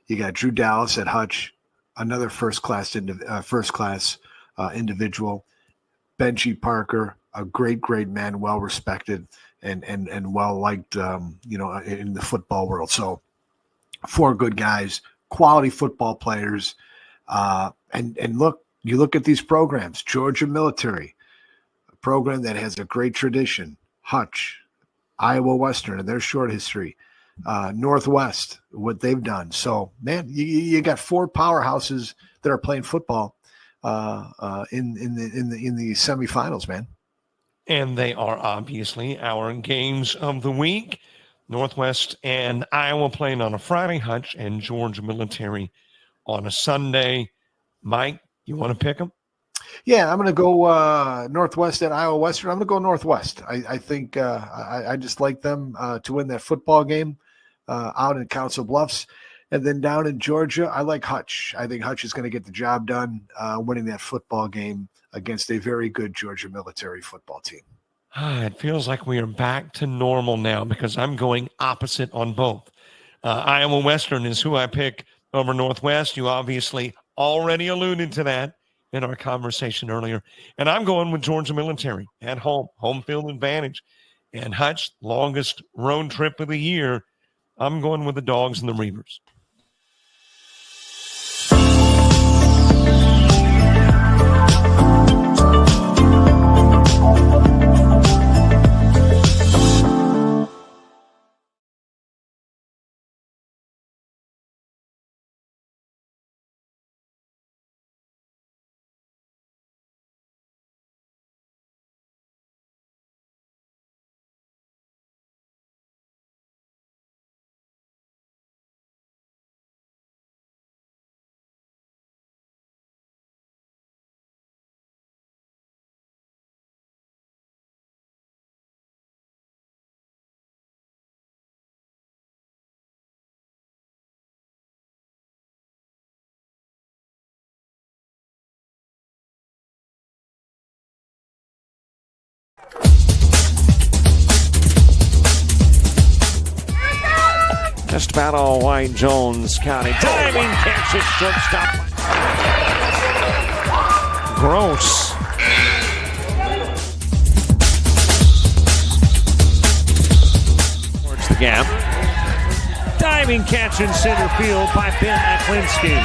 You got Drew Dallas at Hutch, another first class individual. Benji Parker, a great man, well respected and well liked, in the football world. So, 4 good guys, quality football players, and look, you look at these programs. Georgia Military, a program that has a great tradition. Hutch, Iowa Western, and their short history. Northwest, what they've done. So, man, you got 4 powerhouses that are playing football in the semifinals, man. And they are obviously our games of the week. Northwest and Iowa playing on a Friday, Hutch, and Georgia Military on a Sunday. Mike, you want to pick them? Yeah, I'm going to go Northwest and Iowa Western. I'm going to go Northwest. I think I just like them to win that football game out in Council Bluffs. And then down in Georgia, I like Hutch. I think Hutch is going to get the job done winning that football game against a very good Georgia Military football team. It feels like we are back to normal now because I'm going opposite on both. Iowa Western is who I pick over Northwest. You obviously already alluded to that in our conversation earlier. And I'm going with Georgia Military at home field advantage. And Hutch, longest road trip of the year, I'm going with the Dogs and the Reavers. Just about all white, Jones County. Diving catch at shortstop. Gross. Towards the gap. Diving catch in center field by Ben Aklinski.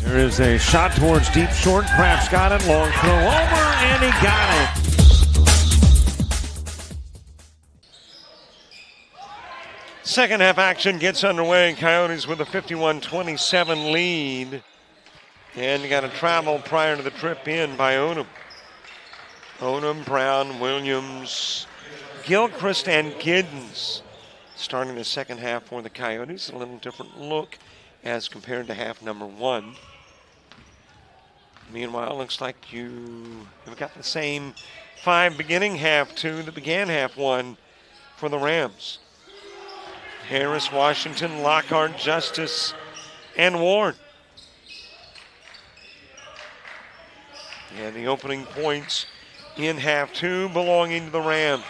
There is a shot towards deep short. Kraft's got it. Long throw over, and he got it. Second half action gets underway. Coyotes with a 51-27 lead. And you got to travel prior to the trip in by Onum. Onum, Brown, Williams, Gilchrist, and Giddens. Starting the second half for the Coyotes. A little different look as compared to half number one. Meanwhile, it looks like you have got the same five beginning half two that began half one for the Rams. Harris, Washington, Lockhart, Justice, and Ward. And the opening points in half two belonging to the Rams.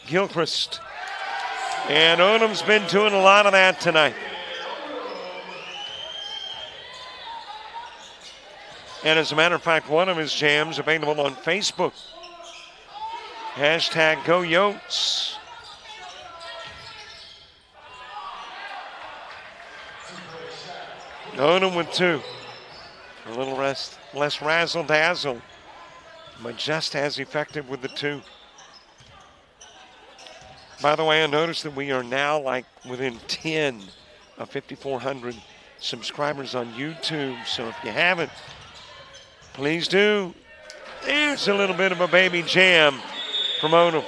Gilchrist. And Onum's been doing a lot of that tonight. And as a matter of fact, one of his jams available on Facebook. Hashtag Go Yotes. Onum with two. A little less razzle-dazzle, but just as effective with the two. By the way, I noticed that we are now like within 10 of 5,400 subscribers on YouTube. So if you haven't, please do. There's a little bit of a baby jam from Onum.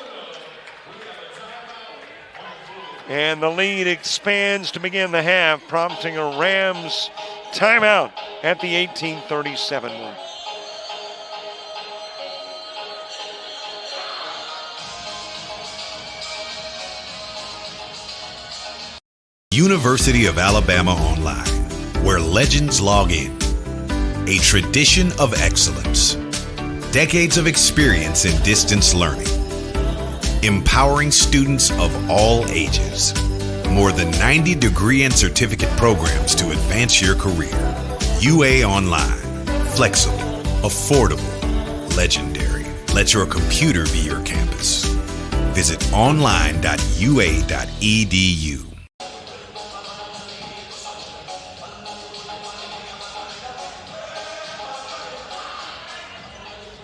And the lead expands to begin the half, prompting a Rams timeout at the 18:37 mark. University of Alabama Online, where legends log in. A tradition of excellence. Decades of experience in distance learning. Empowering students of all ages. More than 90 degree and certificate programs to advance your career. UA Online. Flexible, affordable, legendary. Let your computer be your campus. Visit online.ua.edu.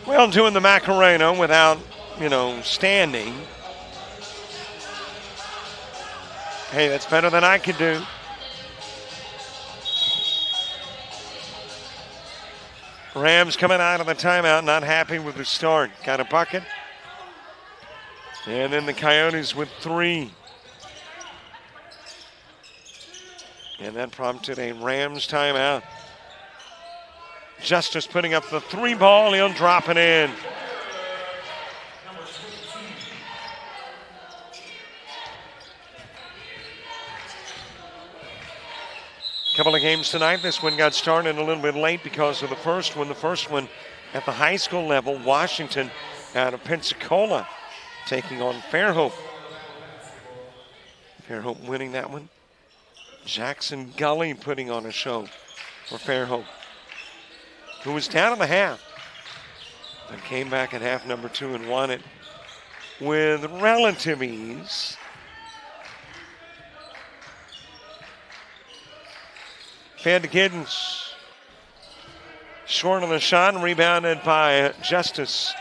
Well, doing the Macarena without, standing. Hey, that's better than I could do. Rams coming out of the timeout, not happy with the start. Got a bucket. And then the Coyotes with three. And that prompted a Rams timeout. Justice putting up the three ball. He'll drop it in. Couple of games tonight. This one got started a little bit late because of the first one. The first one at the high school level, Washington out of Pensacola taking on Fairhope. Fairhope winning that one. Jackson Gully putting on a show for Fairhope, who was down in the half, but came back at half number two and won it with relative ease. Fed to Giddens. Short on the shot and rebounded by Justice.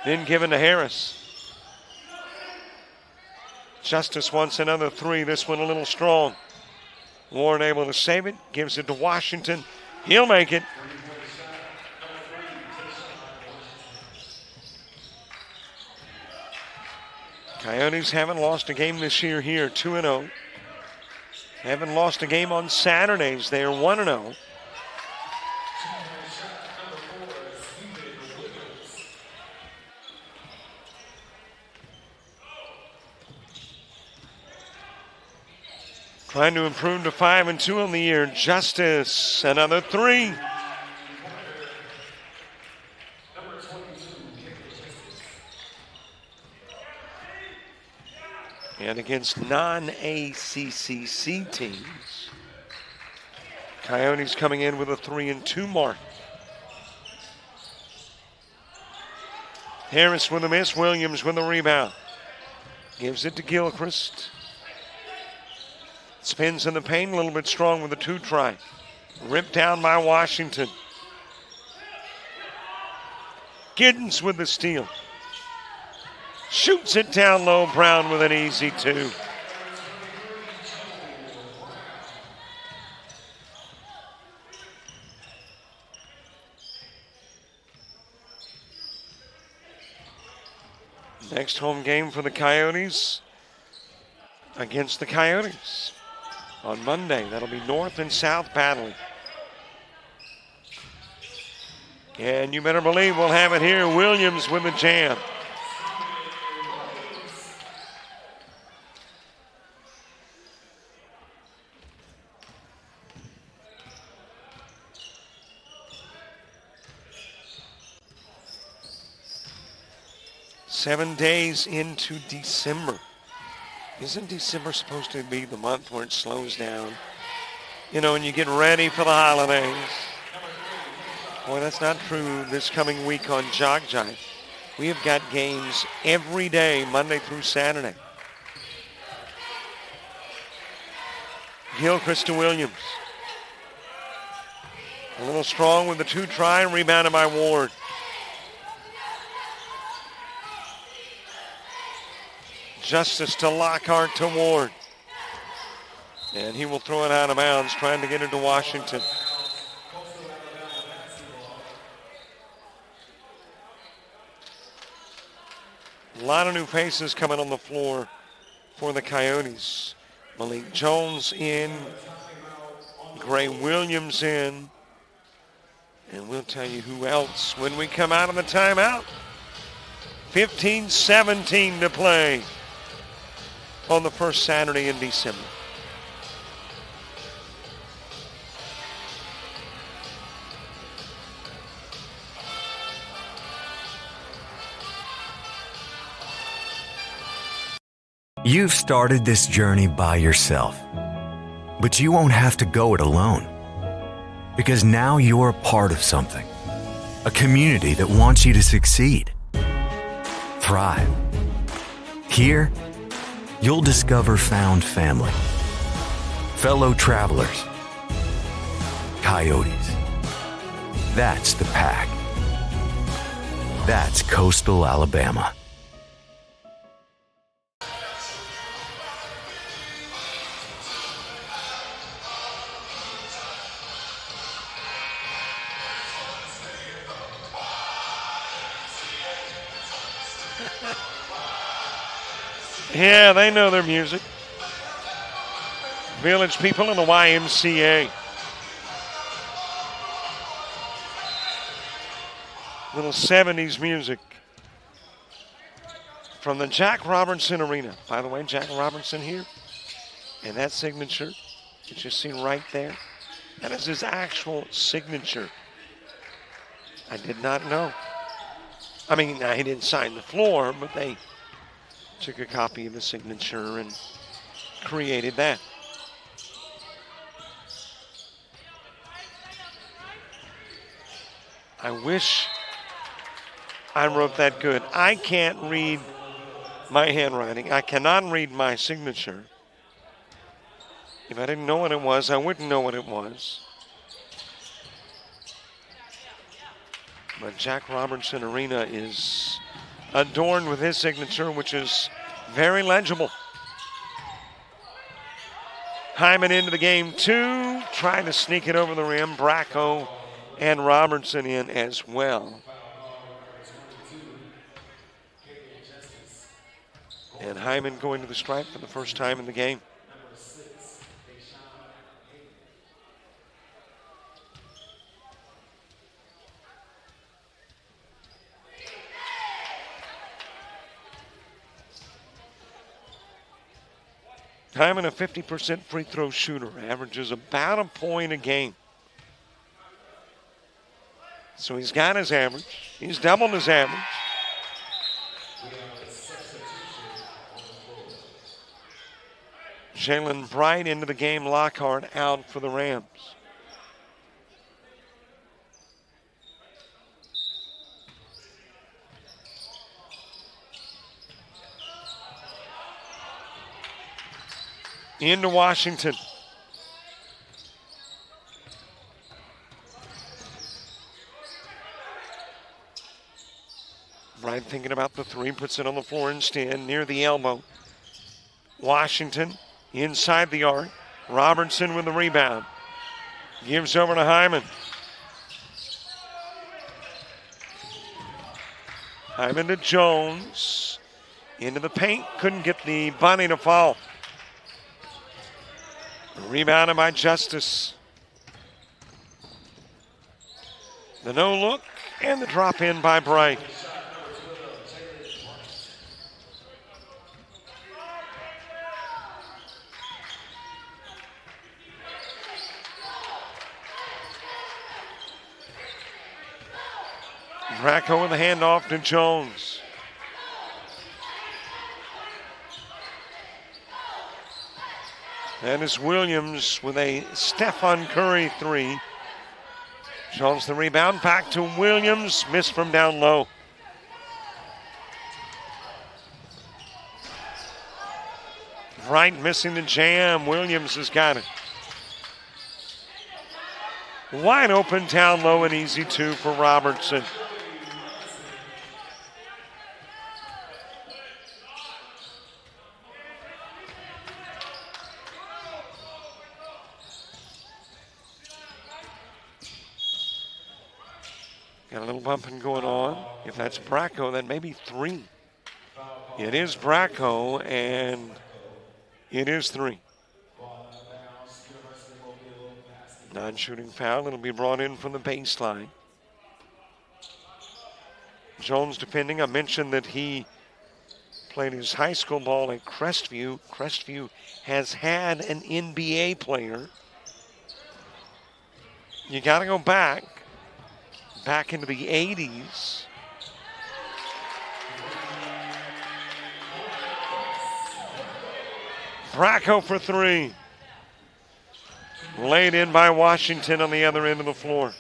Then given to Harris. Justice wants another three. This one a little strong. Warren able to save it. Gives it to Washington. He'll make it. Coyotes haven't lost a game this year here, 2-0. Haven't lost a game on Saturdays. They are 1-0. Trying to improve to 5-2 on the year. Justice, another three. And against non-ACCC teams, Coyotes coming in with a 3-2 mark. Harris with a miss. Williams with a rebound. Gives it to Gilchrist. Spins in the paint, a little bit strong with a 2-try. Ripped down by Washington. Giddens with the steal. Shoots it down low. Brown with an easy 2. Next home game for the Coyotes against the Coyotes on Monday. That'll be North and South battling. And you better believe we'll have it here. Williams with the jam. Seven days into December. Isn't December supposed to be the month where it slows down? You know, and you get ready for the holidays. Boy, that's not true this coming week on JockJive. We have got games every day, Monday through Saturday. Gilchrist to Williams. A little strong with the 2-try, rebounded by Ward. Justice to Lockhart to Ward. And he will throw it out of bounds, trying to get it to Washington. A lot of new faces coming on the floor for the Coyotes. Malik Jones in. Gray Williams in. And we'll tell you who else when we come out of the timeout. 15-17 to play on the first Saturday in December. You've started this journey by yourself, but you won't have to go it alone, because now you're a part of something, a community that wants you to succeed, thrive. Here, you'll discover found family, fellow travelers, Coyotes. That's the pack. That's Coastal Alabama. Yeah, they know their music. Village People in the YMCA. Little 70s music from the Jack Robertson Arena. By the way, Jack Robertson here. And that signature that you see right there, that is his actual signature. I did not know. I mean, he didn't sign the floor, but they took a copy of the signature and created that. I wish I wrote that good. I can't read my handwriting. I cannot read my signature. If I didn't know what it was, I wouldn't know what it was. But Jack Robertson Arena is adorned with his signature, which is very legible. Hyman into the game, 2, trying to sneak it over the rim. Bracco and Robertson in as well. And Hyman going to the stripe for the first time in the game. Hyman, a 50% free throw shooter, averages about a point a game. So he's got his average. He's doubled his average. Jalen Bright into the game. Lockhart out for the Rams. Into Washington. Bright thinking about the three, puts it on the floor instead, near the elbow. Washington inside the arc. Robertson with the rebound. Gives over to Hyman. Hyman to Jones. Into the paint. Couldn't get the bunny to fall. Rebounded by Justice. The no look and the drop in by Bright. Bracco with the handoff to Jones. And it's Williams with a Stephen Curry three. Jones the rebound, back to Williams, missed from down low. Bright missing the jam. Williams has got it. Wide open down low, and easy two for Robertson. Got a little bumping going on. If that's Bracco, then maybe three. It is Bracco, and it is three. Non-shooting foul. It'll be brought in from the baseline. Jones defending. I mentioned that he played his high school ball at Crestview. Crestview has had an NBA player. You got to go back into the 80s. Bracco for three. Laid in by Washington on the other end of the floor.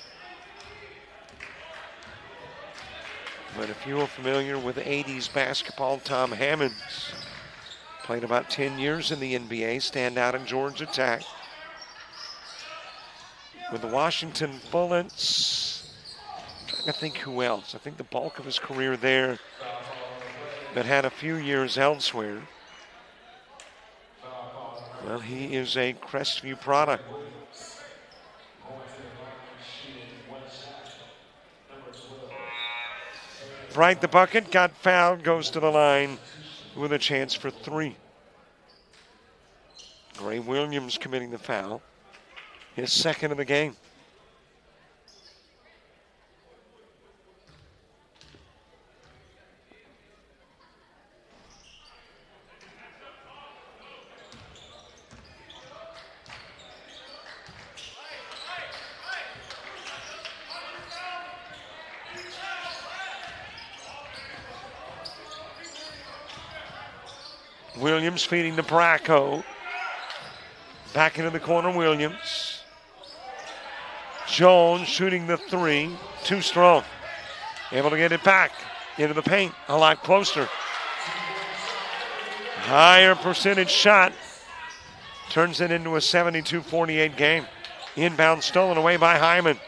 But if you are familiar with 80s basketball, Tom Hammonds played about 10 years in the NBA, standout in Georgia Tech. With the Washington Bullets, I'm trying to think who else. I think the bulk of his career there, but had a few years elsewhere. Well, he is a Crestview product. Bright the bucket, got fouled, goes to the line with a chance for three. Gray Williams committing the foul. His second of the game. Williams feeding to Bracco. Back into the corner, Williams. Jones shooting the three. Too strong. Able to get it back into the paint. A lot closer. Higher percentage shot. Turns it into a 72-48 game. Inbound stolen away by Hyman.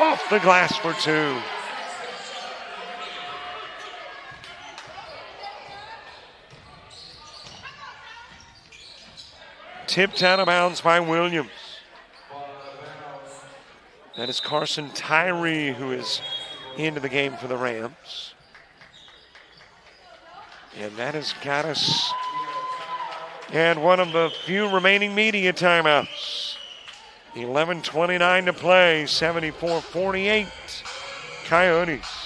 Off the glass for two. Tipped out of bounds by Williams. That is Carson Tyree, who is into the game for the Rams. And that has got us at one of the few remaining media timeouts. 11:29 to play, 74-48, Coyotes.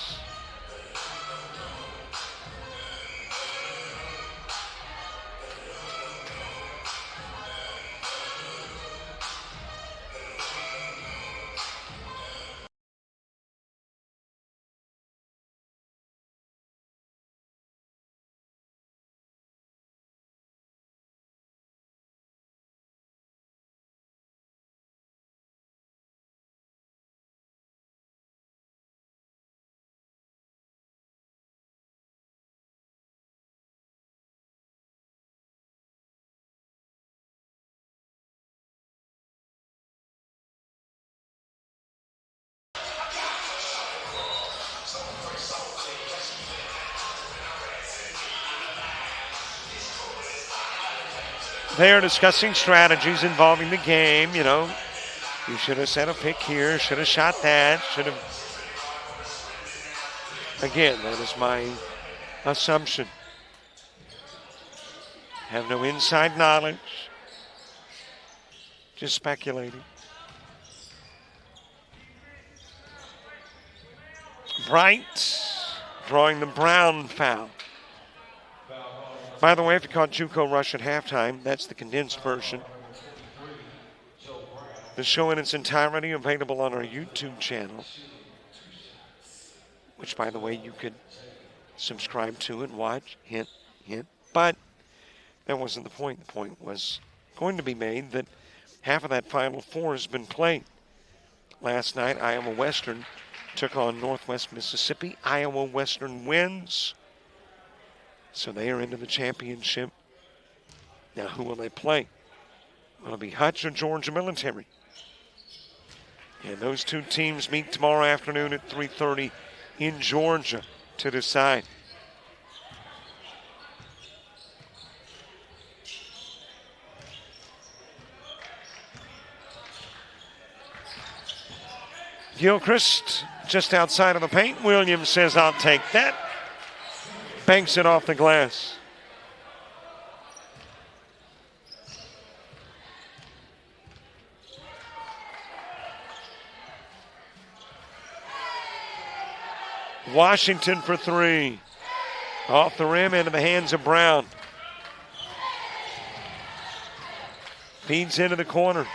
They're discussing strategies involving the game. You know, you should have set a pick here, should have shot that, should have. Again, that is my assumption. Have no inside knowledge. Just speculating. Bright drawing the Brown foul. By the way, if you caught JUCO Rush at halftime, that's the condensed version. The show in its entirety available on our YouTube channel, which, by the way, you could subscribe to and watch. Hint, hint. But that wasn't the point. The point was going to be made that half of that Final Four has been played. Last night, Iowa Western took on Northwest Mississippi. Iowa Western wins. So they are into the championship. Now, who will they play? Will it be Hutch or Georgia Military? And those two teams meet tomorrow afternoon at 3:30 in Georgia to decide. Gilchrist just outside of the paint. Williams says, I'll take that. Banks it off the glass. Washington for three. Off the rim into the hands of Brown. Feeds into the corner.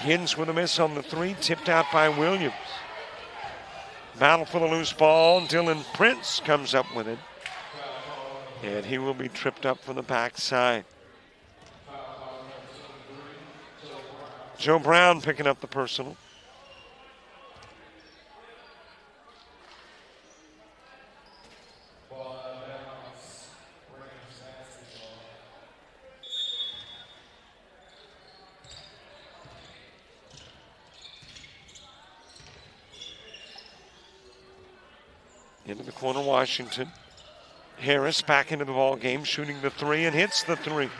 Giddens with a miss on the three, tipped out by Williams. Battle for the loose ball. Dylan Prince comes up with it. And he will be tripped up from the backside. Joe Brown picking up the personal. Into the corner, Washington. Harris back into the ball game, shooting the three and hits the three.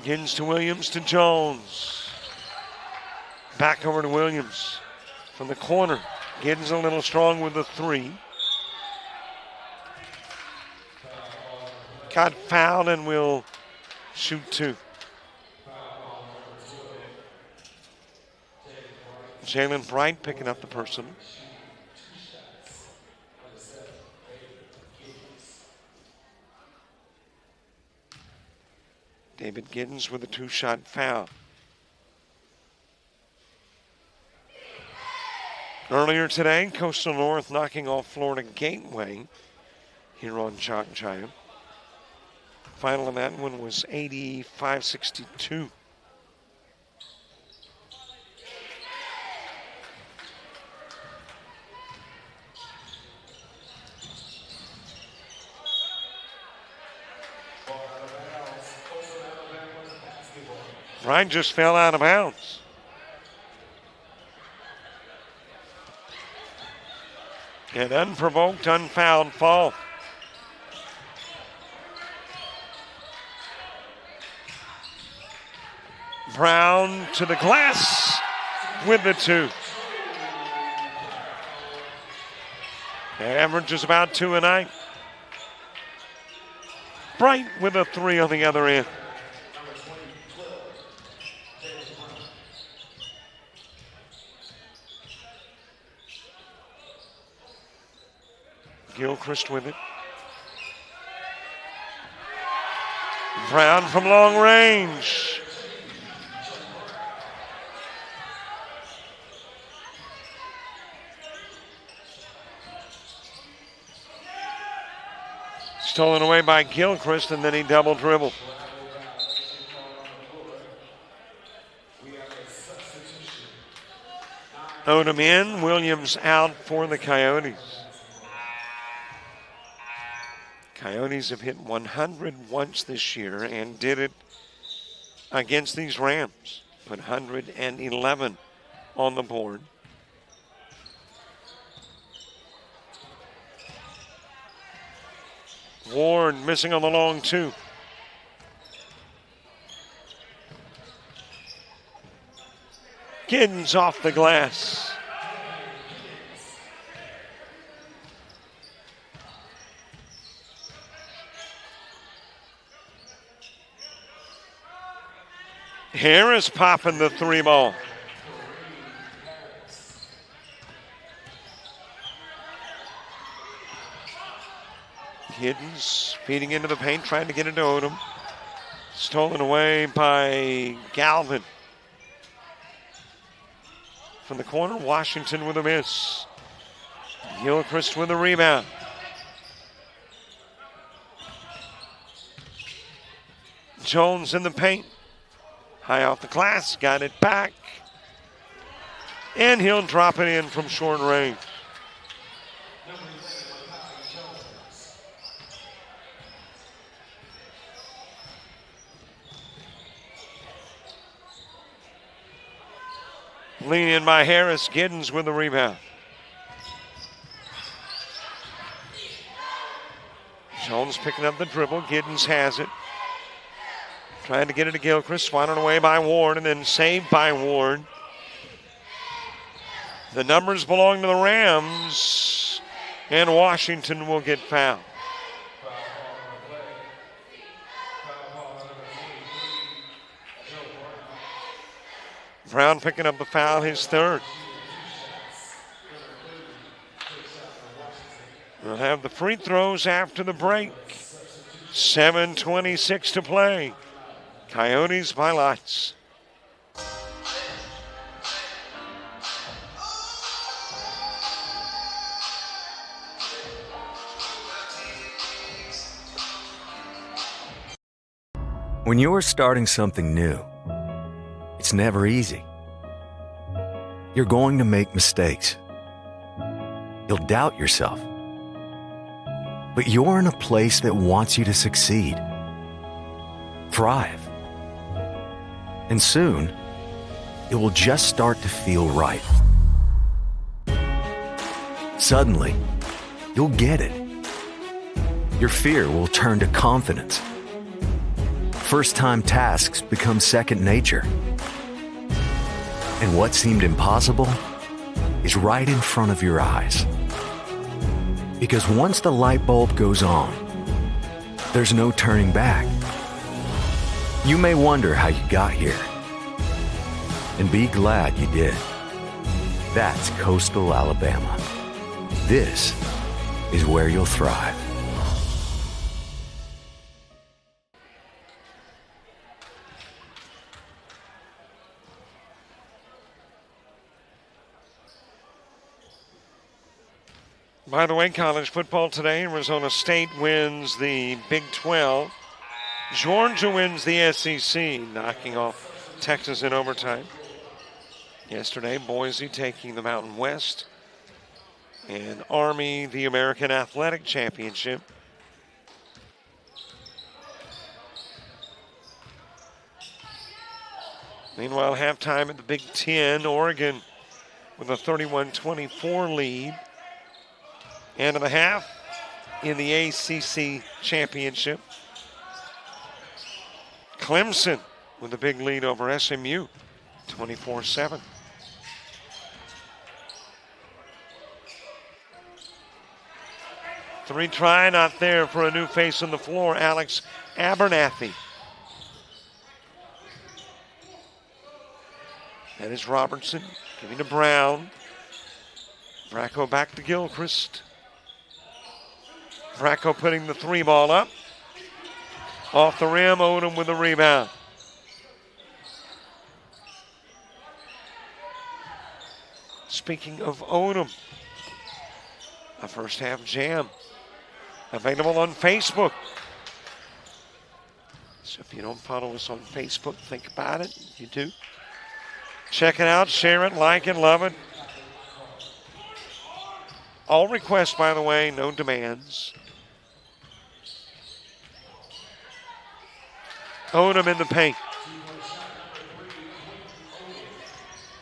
Giddens to Williams to Jones. Back over to Williams from the corner. Giddens a little strong with the three. Got fouled and will shoot two. Jalen Bright picking up the personal. David Giddens with a two-shot foul. Earlier today, Coastal North knocking off Florida Gateway here on JockJive. Final on that one was 85-62. Ryan just fell out of bounds. An unprovoked, unfouled fall. Brown to the glass with the two. Average is about 2 a night. Bright with a three on the other end. Gilchrist with it. Brown from long range. Stolen away by Gilchrist, and then he double dribbled. Odom in, Williams out for the Coyotes. Coyotes have hit 100 once this year and did it against these Rams. Put 111 on the board. Ward missing on the long two. Giddens off the glass. Harris popping the three ball. Giddens feeding into the paint, trying to get it to Odom. Stolen away by Galvin. From the corner, Washington with a miss. Gilchrist with a rebound. Jones in the paint. High off the glass, got it back. And he'll drop it in from short range. Lean in by Harris. Giddens with the rebound. Jones picking up the dribble. Giddens has it. Trying to get it to Gilchrist. Swatted away by Ward and then saved by Ward. The numbers belong to the Rams. And Washington will get fouled. Brown picking up the foul, his third. We'll have the free throws after the break. 7:26 to play. Coyotes by lots. When you're starting something new, it's never easy. You're going to make mistakes. You'll doubt yourself. But you're in a place that wants you to succeed, thrive. And soon, it will just start to feel right. Suddenly, you'll get it. Your fear will turn to confidence. First-time tasks become second nature. And what seemed impossible is right in front of your eyes. Because once the light bulb goes on, there's no turning back. You may wonder how you got here, and be glad you did. That's Coastal Alabama. This is where you'll thrive. By the way, college football today, Arizona State wins the Big 12. Georgia wins the SEC, knocking off Texas in overtime. Yesterday, Boise taking the Mountain West. And Army, the American Athletic Championship. Meanwhile, halftime at the Big 10, Oregon with a 31-24 lead. End of the half in the ACC Championship. Clemson with a big lead over SMU, 24-7. Three try, not there for a new face on the floor, Alex Abernathy. That is Robertson, giving to Brown. Bracco back to Gilchrist. Bracco putting the three ball up. Off the rim, Odom with the rebound. Speaking of Odom, a first half jam available on Facebook. So if you don't follow us on Facebook, think about it. You do. Check it out, share it, like it, love it. All requests, by the way, no demands. Odom in the paint.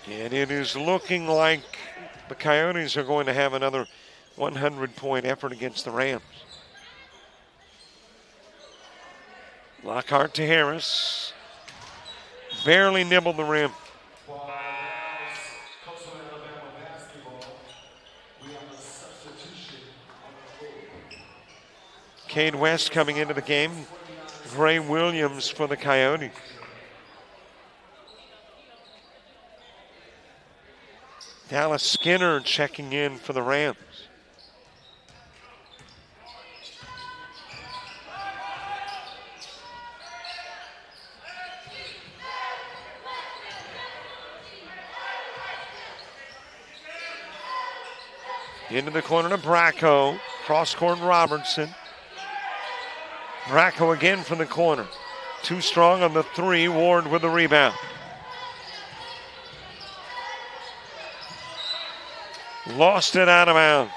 And it is looking like the Coyotes are going to have another 100-point effort against the Rams. Lockhart to Harris. Barely nibbled the rim. Cade West coming into the game. Gray Williams for the Coyotes. Dallas Skinner checking in for the Rams. Into the corner to Bracco. Cross-court Robertson. Bracco again from the corner. Too strong on the three. Ward with the rebound. Lost it out of bounds.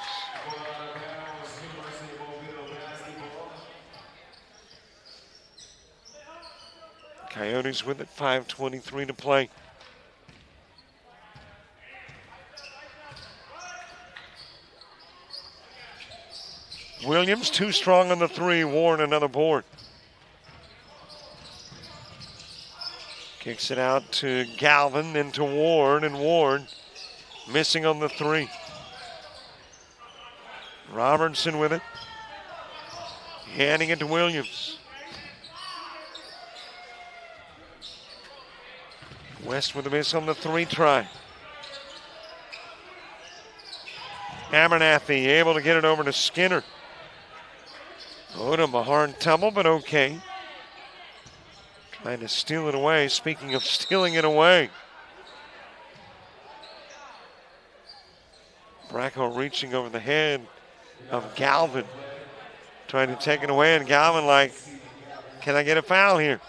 Coyotes with it, 5:23 to play. Williams too strong on the three. Ward another board. Kicks it out to Galvin, then to Ward, and Ward missing on the three. Robertson with it. Handing it to Williams. West with a miss on the three try. Abernathy able to get it over to Skinner. Odom a hard tumble, but okay. Trying to steal it away. Speaking of stealing it away. Bracco reaching over the head of Galvin. Trying to take it away, and Galvin like, can I get a foul here?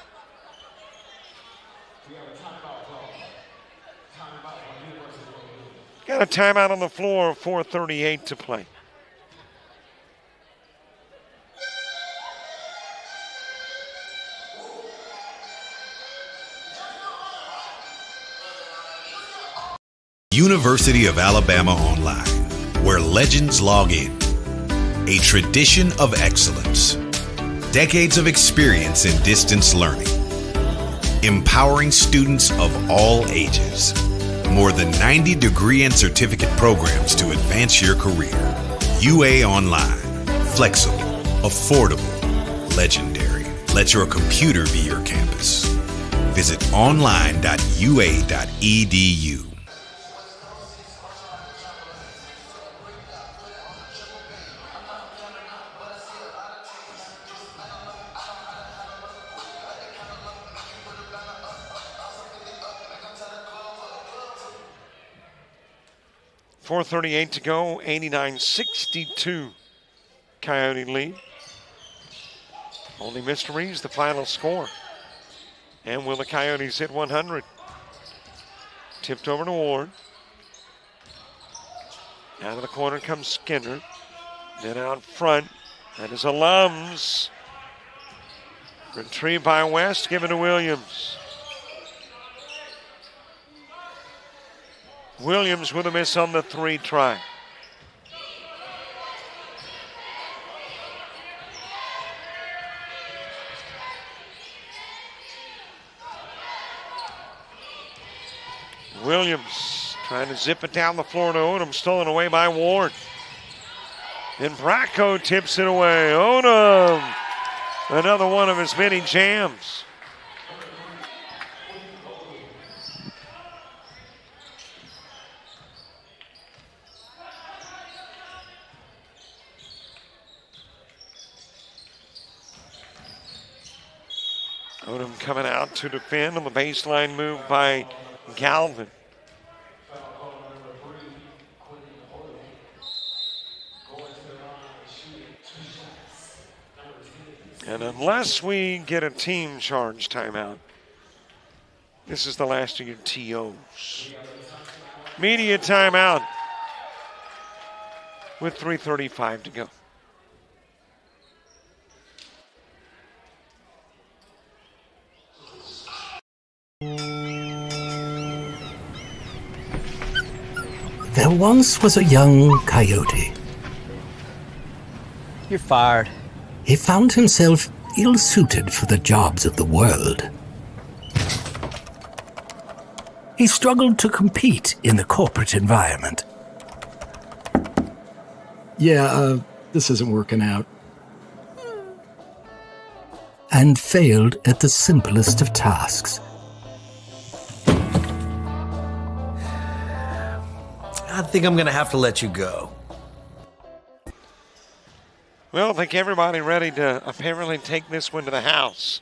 Got a timeout on the floor, 4:38 to play. University of Alabama Online, where legends log in. A tradition of excellence. Decades of experience in distance learning. Empowering students of all ages. More than 90 degree and certificate programs to advance your career. UA Online. Flexible, affordable, legendary. Let your computer be your campus. Visit online.ua.edu. .438 to go, 89-62 Coyote lead. Only mysteries, the final score. And will the Coyotes hit 100? Tipped over to Ward. Out of the corner comes Skinner. Then out front, that is Alums. Retrieved by West, given to Williams. Williams with a miss on the three try. Williams trying to zip it down the floor to Odom, stolen away by Ward. Then Bracco tips it away. Odom, another one of his many jams. Odom coming out to defend on the baseline move by Galvin. And unless we get a team charge timeout, this is the last of your TOs. Media timeout with 3:35 to go. There once was a young coyote. You're fired. He found himself ill-suited for the jobs of the world. He struggled to compete in the corporate environment. Yeah, this isn't working out. And failed at the simplest of tasks. I think I'm going to have to let you go. Well, I think everybody ready to apparently take this one to the house.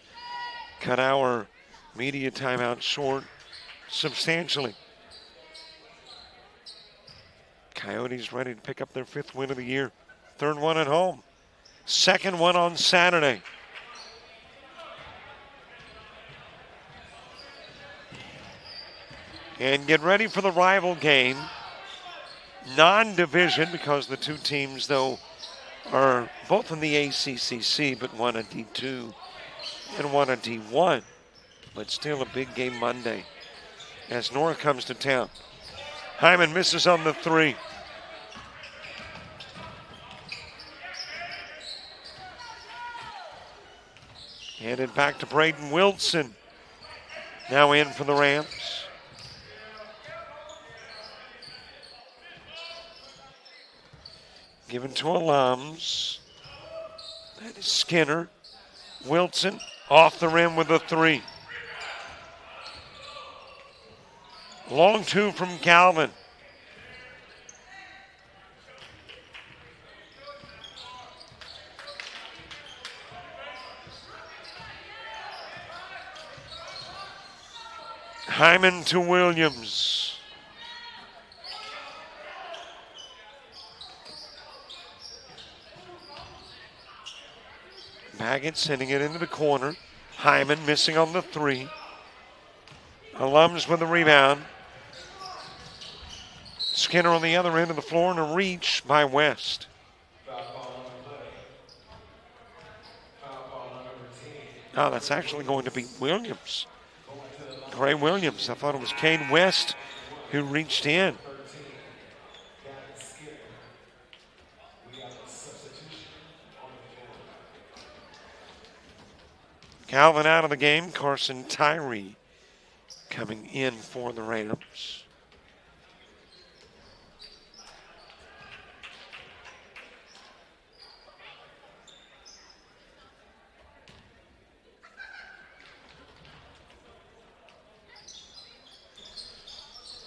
Cut our media timeout short substantially. Coyotes ready to pick up their 5th win of the year. 3rd one at home. 2nd one on Saturday. And get ready for the rival game. Non-division, because the two teams, though, are both in the ACCC, but one a D2 and one a D1. But still a big game Monday as North comes to town. Hyman misses on the 3. Handed back to Braden Wilson. Now in for the Rams. Given to Alums. That is Skinner. Wilson off the rim with a 3. Long 2 from Calvin. Hyman to Williams. Baggett sending it into the corner. Hyman missing on the 3. Alums with the rebound. Skinner on the other end of the floor and a reach by West. Oh, that's actually going to be Williams. Gray Williams. I thought it was Kane West who reached in. Calvin out of the game. Carson Tyree coming in for the Rams.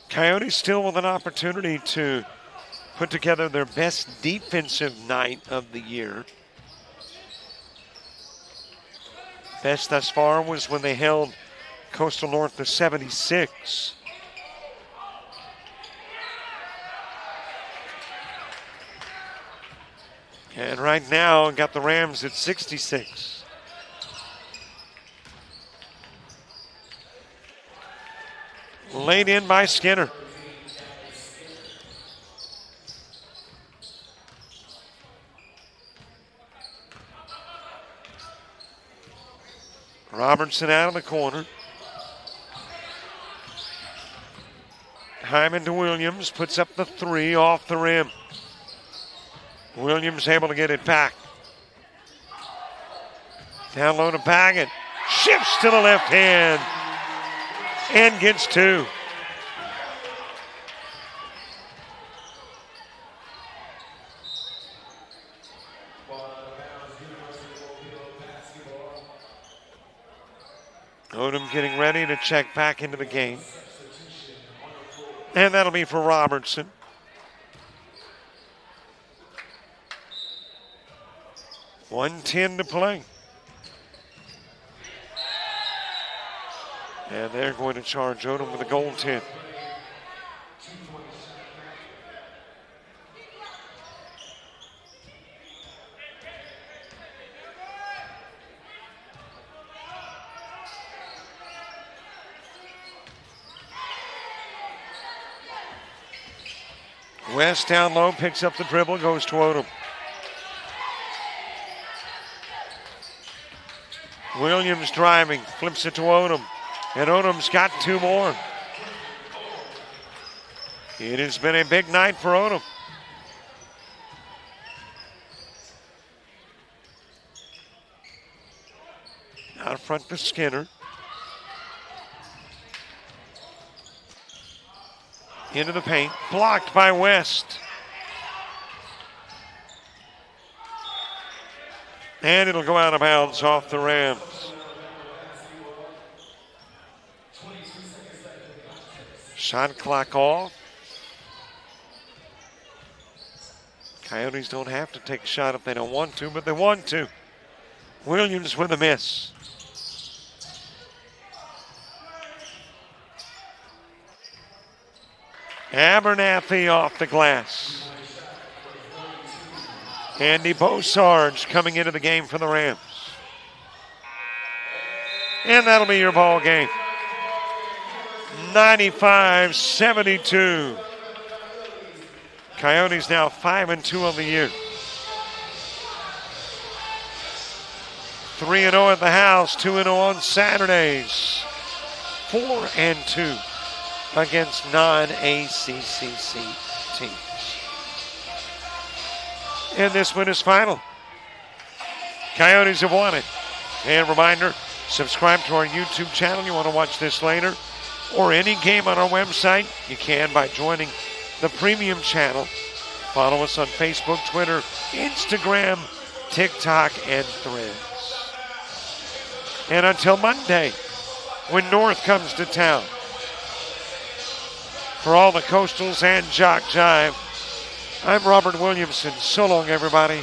Coyotes still with an opportunity to put together their best defensive night of the year. Best thus far was when they held Coastal North to 76. And right now, got the Rams at 66. Laid in by Skinner. Robertson out of the corner. Hyman to Williams, puts up the 3 off the rim. Williams able to get it back. Down low to Baggett. Shifts to the left hand and gets 2. Odom getting ready to check back into the game. And that'll be for Robertson. .110 to play. And they're going to charge Odom with a goaltend. West down low, picks up the dribble, goes to Odom. Williams driving, flips it to Odom. And Odom's got 2 more. It has been a big night for Odom. Out front to Skinner. Into the paint. Blocked by West. And it'll go out of bounds off the Rams. Shot clock off. Coyotes don't have to take a shot if they don't want to, but they want to. Williams with a miss. Abernathy off the glass. Andy Beausarge coming into the game for the Rams. And that'll be your ball game. 95-72. Coyotes now 5-2 on the year. 3-0 at the house, 2-0 on Saturdays. 4-2 against non-ACCC teams. And this one is final. Coyotes have won it. And reminder, subscribe to our YouTube channel. You want to watch this later or any game on our website, you can by joining the premium channel. Follow us on Facebook, Twitter, Instagram, TikTok, and Threads. And until Monday, when North comes to town, for all the Coastals and JockJive, I'm Robert Williamson. So long, everybody.